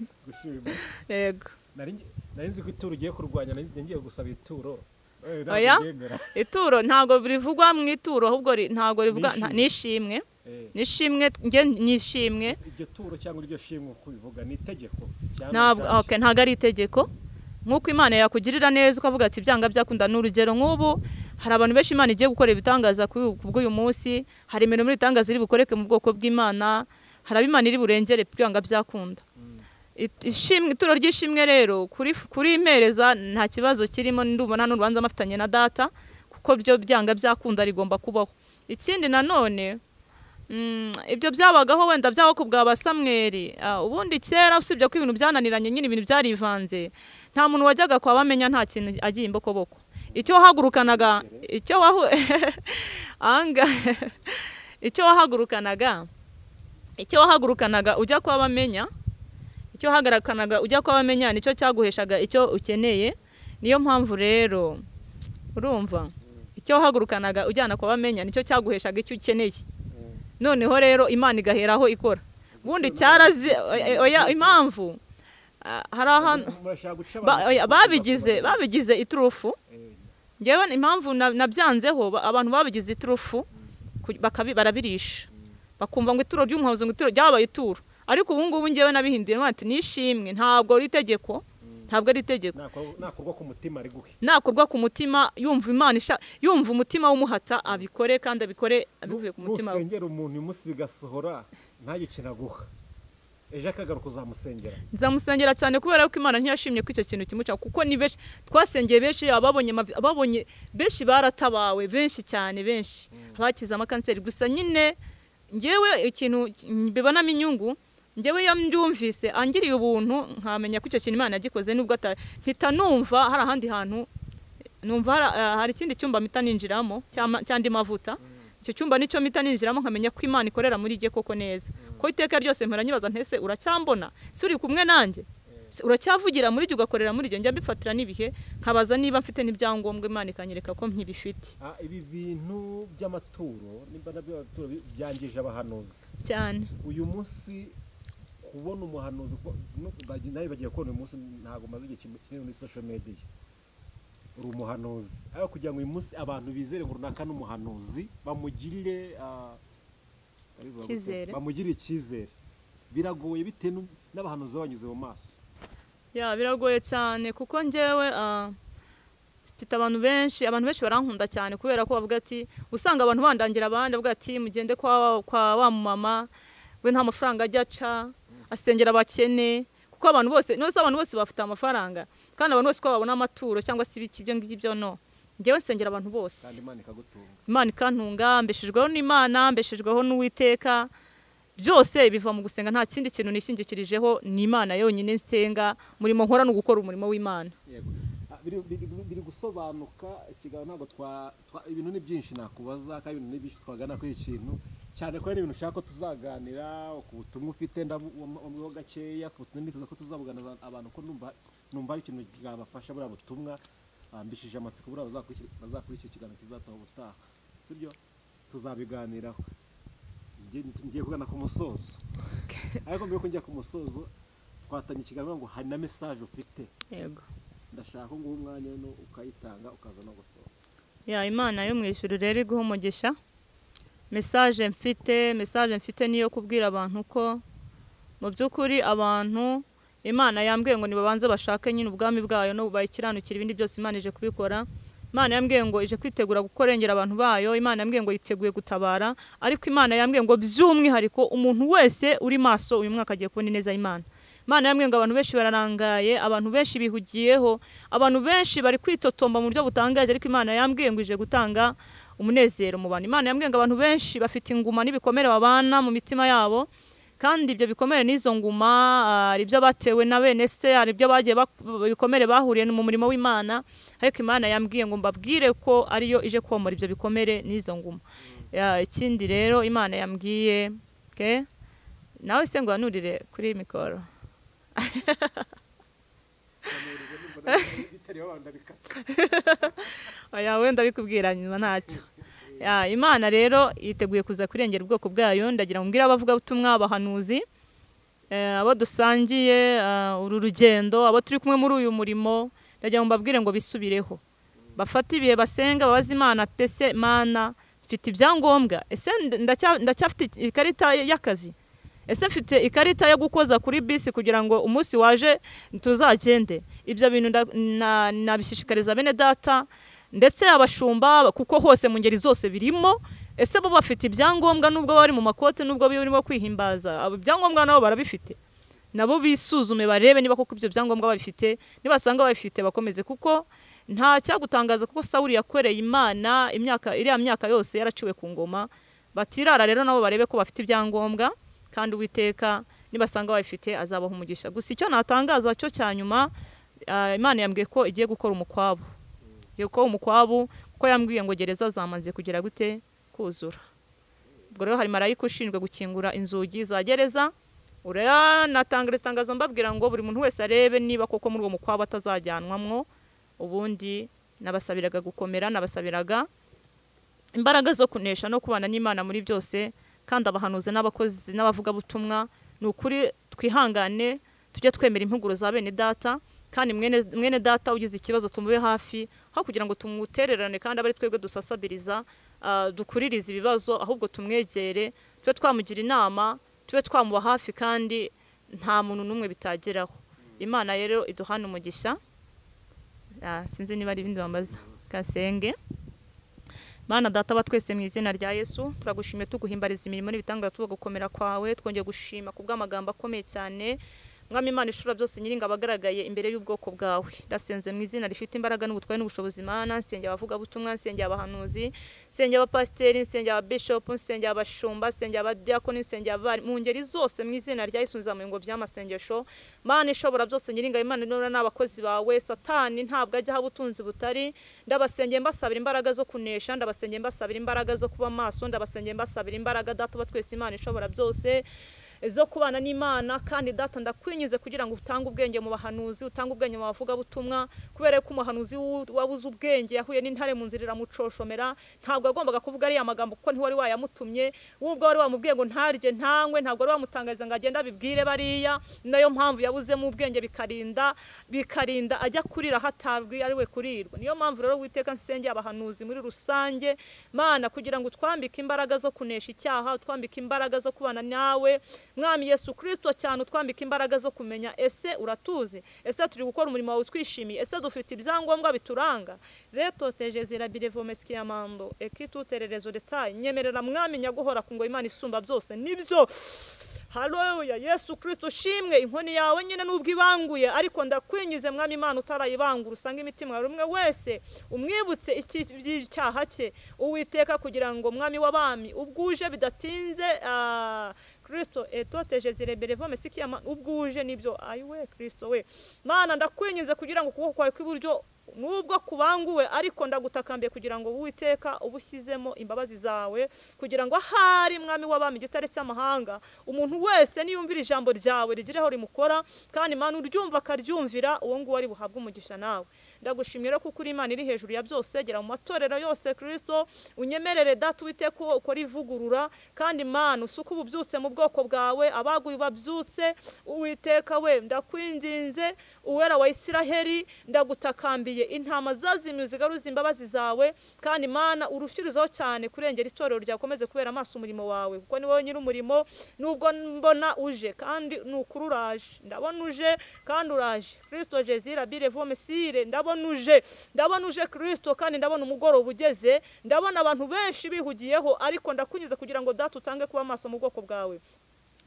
yego nari nzi ko ituro ugiye kurwanya ngiye gusaba ituro ituro ntago bivugwa mu ituro ahubwo ntago rivuga nishimwe nishimwe iryo turo cyangwa iryo shimwe uko bivuga ni itegeko ntago ari itegeko nk'uko Imana yakugirira neza ukavuga ati byanga byakunda n'urugero nk'ubu hari abantu benshi Imana igiye gukora ibitangaza kubw'uyu munsi hari imirimo ibitangaza iri bukoreke mu bwoko bw'Imana hari Imana iri burengere byanga byakunda ituro ry'ishimwe rero kuri impereza nta kibazo kirimo ndubona n'urubanza mafitanye na Data kuko byo byanga byakunda rigomba kubaho ikindi nanone ibyo byabagaho wenda byaho ku bwa Basamweli ubundi kera usibye ko ibintu byananiranye nyine ibintu byarivanze nta muntu wajyaga kwa bamenya nta kintu agiye imbokoboko icyo wahagurukanaga ujya kwa bamenya icyo hagaraganaga ujya kwa bamenya nicyo cyaguheshaga icyo ukeneye niyo mpamvu rero urumva icyo hagurukanaga ujyana kwa bamenya nicyo cyaguheshaga icyo ukeneye noneho rero Imana igaheraho ikora bundi cyarazi impamvu hari ahantu babigize iturufu ngewe impamvu nabyanzeho abantu babigize iturufu barabirisha bakumva ngo ituro ry'umuhanuzi ngo ituro ryabaye ituro ariko ubu ngubu ngewe nabihinduye ati nishimwe ntabwo ari itegeko nakorwa ku mutima yumva Imana yumva umutima w'umuhata abikore kandi abikore abivuye ku mutima we musengera umuntu umunsi bigasohora ntagikinaguha ejo akagaruka uzamusengera nzamusengera cyane kubera ko Imana ntiyashimye ko icyo kintu kimuca kuko ni benshi twasengeye benshi ababonye benshi baratabawe benshi cyane benshi abakiza amakanseri gusa nyine ngewe ikintu bibonamo inyungu njyewe iyo mbyumvise angiriye ubuntu nkamenya ko icyo kintu Imana yagikoze nubwo mpita numva hari ahandi hantu numva hari ikindi cyumba mpita ninjiramo cyandi mavuta icyo cyumba nicyo mpita ninjiramo nkamenya ko Imana ikorera muri jye koko neza ko iteka ryose mpora nyibaza ntese uracyambona si uri kumwe nanjye uracyavugira muri jye ugakorera muri jye njya mbifatira n'ibihe nkabaza niba mfite n'ibyangombwa Imana ikanyereka ko nkibifite. Ibi bintu by'amaturo nimba nabyo byangije abahanuzi cyane uyu munsi kubona umuhanuzi nawe bagiye kubona uyu munsi ntabwo maze igihe kinini muri social media uri umuhanuzi ariko kugira ngo uyu munsi abantu bizere ngo runaka n'umuhanuzi bamugirire icyizere biragoye bitewe n'abahanuzi banyuze mu maso. Biragoye cyane kuko njyewe mfite abantu benshi barankunda cyane kubera ko bavuga ati usanga abantu bandangira abandi bavuga ati mugende kwa wa mama we nta mafaranga ajya aca asengera abakene kuko abantu bose bafite amafaranga kandi abantu bose ko babona amaturo cyangwa se ibiki ibyo ngibyo no njyewe nsengera abantu bose kandi Imana ikagutunga Imana ikantunga mbeshejweho n'Imana mbeshejweho n'Uwiteka byose biva mu gusenga nta kindi kintu nishingikirijeho ni Imana yonyine nsenga murimo nkora no gukora umurimo w'Imana. Biri gusobanuka ikiganiro ntabwo ibintu ni byinshi nakubaza kandi ibintu ni byinshi twagana kuri iki kintu cyane ko ari ibintu ushaka ko tuzaganira ku butumwa ufite ndabwo gakeya ku butumwa nifuza ko tuzabugana abantu ko numva ari ikintu cyabafasha buriya butumwa mbishije amatsiko buriya bazakora iki kiganiro kizataho ubutaha sibyo tuzabiganiraho. Ngiye kugana ku musozo ariko mbere ko njya ku musozo twatanye ikiganiro ngo hari na message ufite yego ndashaka ngo umwanya no ukayitanga ukaza no gusoza. Imana yo mwishuri rero iguha umugisha. Message mfite niyo kubwira abantu ko mu by'ukuri abantu Imana yambwiye ngo nibabanze bashake nyine ubwami bwayo no bayikiranukira ibindi byose Imana ije kubikora. Imana yambwiye ngo ije kwitegura gukorengera abantu bayo. Imana yambwiye ngo yiteguye gutabara ariko Imana yambwiye ngo by'umwihariko umuntu wese uri maso uyu mwaka agiye kubona neza Imana. Imana yambwiye ngo abantu benshi bararangaye, abantu benshi bihugiyeho, abantu benshi bari kwitotomba mu buryo butangaje ariko Imana yambwiye ngo ije gutanga umunezero mu bantu. Imana yambwiye ngo abantu benshi bafite inguma n'ibikomere babana mu mitima yabo kandi ibyo bikomere n'izo nguma ari byo batewe na bene se ari byo bagiye bikomere bahuriye mu murimo w'Imana ariko Imana yambwiye ngo mbabwire ko ariyo ije komora ibyo bikomere n'izo nguma. Ikindi rero Imana yambwiye nawe se ngo anurire kuri mikoro wenda bikubwira nyuma ntacyo. Imana rero yiteguye kuza kurengera ubwoko bwayo. Ndagira ngo mbwira abavuga ubutumwa abahanuzi abo dusangiye uru rugendo abo turi kumwe muri uyu murimo ndagira ngo mbabwire ngo bisubireho bafate ibihe basenga babaza Imana pese Mana mfite ibyangombwa ese ndacyafite ikarita y'akazi ese mfite ikarita yo gukoza kuri bisi kugira ngo umunsi waje tuzagende. Ibyo bintu nabishishikariza bene data ndetse abashumba kuko hose mu ngeri zose birimo. Ese bo bafite ibyangombwa nubwo bari mu makote nubwo birimo kwihimbaza abo byangombwa nabo barabifite nabo bisuzume barebe niba koko ibyo byangombwa babifite nibasanga babifite bakomeze kuko nta cyagutangaza kuko Sawuli yakoreye Imana iriya myaka yose yaraciwe ku ngoma. Batirara rero nabo barebe ko bafite ibyangombwa kandi Uwiteka nibasanga babifite azabaha umugisha. Gusa icyo natangaza cyo cyanyuma Imana yambwiye ko igiye gukora umukwabu kuko yambwiye ngo gereza zamaze kugera gute kuzura. Ubwo rero hari marayika ushinzwe gukingura inzugi za gereza natanga itangazo mbabwira ngo buri muntu wese arebe niba koko muri uwo mukwabo atazajyanwamwo. Ubundi nabasabiraga gukomera nabasabiraga imbaraga zo kunesha no kubana n'Imana muri byose kandi abahanuzi n'abakozi n'abavuga butumwa ni ukuri twihangane tujye twemera impuguro za bene data kandi mwene data ugize ikibazo tumube hafi aho kugira ngo tumutererane kandi abari twebwe dusasabiriza dukuririza ibibazo ahubwo tumwegere tube twamugira inama tube twamuba hafi kandi nta muntu n'umwe bitageraho. Imana rero iduhana umugisha. Sinzi niba ari ibindi bambaza kasenge. Mana data ba twese mu izina rya Yesu turagushimiye tuguhimbariza imirimo n'ibitangaza tuvuga gukomera kwawe twongeye gushima kubw'amagambo akomeye cyane mwami Imana ishobora byose nyiringa abagaragaye imbere y'ubwoko bwawe ndasenze mu izina rifite imbaraga n'ubutware n'ubushobozi Imana nsengera abavuga butumwa nsengera abahanuzi nsengera abapasiteri nsengera ababishop nsengera abashumba nsengera abadiakoni nsengera abari mu ngeri zose mu izina rya Yesu nzamuye by'amasengesho Mana ishobora byose nyiringa Imana nora n'abakozi bawe satani ntabwo ajya ha butunzi butari ndabasengeye mbasabira imbaraga zo kunesha ndabasengeye mbasabira imbaraga zo kuba maso ndabasengeye mbasabira imbaraga data batwese Imana ishobora byose zo kubana n'Imana kandi data ndakwinyize kugira ngo utange ubwenge mu bahanuzi utange ubwenge mu bavuga butumwa kubera ko umuhanuzi wabuze ubwenge yahuye n'intare mu nzira iramucoshomera ntabwo agombaga kuvuga ari amagambo kuko ntiwari wayamutumye wubwo wari wamubwiye ngo ntarye ntangwe ntabwo wari wamutangariza ngo agenda bibwire bariya nayo mpamvu yabuze mu ubwenge bikarinda ajya kurira hatabwi ari we kurirwa niyo mpamvu rero witeka nsengeye abahanuzi muri rusange Mana kugira ngo twambike imbaraga zo kunesha icyaha twambike imbaraga zo kubana nawe Mwami Yesu Kristo cyane utwambika imbaraga zo kumenya ese uratuzi ese turi gukora umurimo wawe twishimiye ese dufite ibyangombwa bituranga reto tejezira birevomeski amando ekitutererezo detail nyemerera Mwami nyaguhora ku ngo Imana isumba byose nibyo Haleluya Yesu Kristo shimwe inkoni yawe nyine nubwo ibanguye ariko ndakwinyize Mwami Imana utarayibangura usanga imitima ya rumwe wese umwibutse icyaha cye uwiteka kugira ngo Mwami w'abami ubwuje bidatinze Kristo etoteje zirebere vome sikiyama ubwuje nibyo ayiwe Kristo we Mana ndakwinyize kugira ngo kuboko kwawe kw'iburyo nubwo kubanguwe ariko ndagutakambiye kugira ngo Uwiteka ubushyizemo imbabazi zawe kugira ngo ahari Mwami w'abami gitare cy'amahanga umuntu wese niyumvira ijambo ryawe rigireho rimukora kandi Mana uryumva akaryumvira uwo nguwo ari buhabwe umugisha nawe ndagushimira kuko uri Imana iri hejuru ya byose gera mu matorero yose Kristo unyemerere data Uwiteka ukora ivugurura kandi Mana usuka ububyutse mu bwoko bwawe abaguye babyutse Uwiteka we ndakwinginze uwera wa Isiraheli ndagutakambiye intama zazimye zigaruza imbabazi zawe kandi Mana urushirizo cyane kurengera itorero ryakomeze kubera amaso umurimo wawe kuko ni wowe nyiri umurimo nubwo mbona uje kandi nukururaje ndabona uje kandi uraje Kristo Jezira birevome sire ndabona uje Kristo kandi ndabona umugoroba ugeze ndabona abantu benshi bihugiyeho ariko ndakunyiza kugira ngo data utange kuba amaso mu bwoko bwawe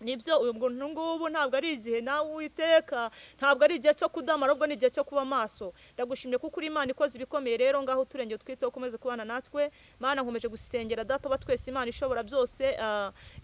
nibyo uyu ngubu ntabwo ari igihe nawe Uwiteka ntabwo ari igihe cyo kudama ahubwo ni igihe cyo kuba maso ndagushimye kuko uri Imana ikoze ibikomeye rero ngaho turengeye twite ukomeze kubana natwe Mana nkomeje gusengera data batwese Imana ishobora byose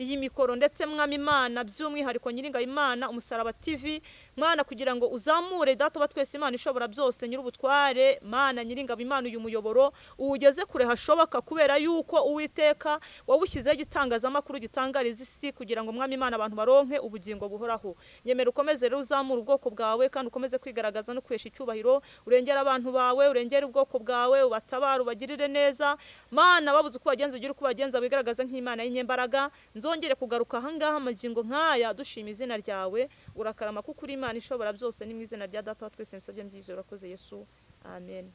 iyi mikoro ndetse Mwami Imana by'umwihariko nyiringa Imana umusaraba TV Mana kugira ngo uzamure data batwese Imana ishobora byose nyir'ubutware Mana nyiringa Imana uyu muyoboro uwugeze kure hashoboka kubera yuko Uwiteka wawushyizeho igitangazamakuru gitangariza isi kugira ngo Mwami Imana abantu baronke ubugingo buhoraho nyemera ukomeze rero uzamura ubwoko bwawe kandi ukomeze kwigaragaza no kwesha icyubahiro urengera abantu bawe urengera ubwoko bwawe ubatabara ubagirire neza Mana babuze uko bagenza ugira uko bagenza wigaragaza nk'Imana y'inyembaraga nzongere kugaruka ahangaha amagingo nkaya dushima izina ryawe urakarama kuko uri Imana ishobora byose ni mu izina rya data twese nsabye mbyizera urakoze Yesu amen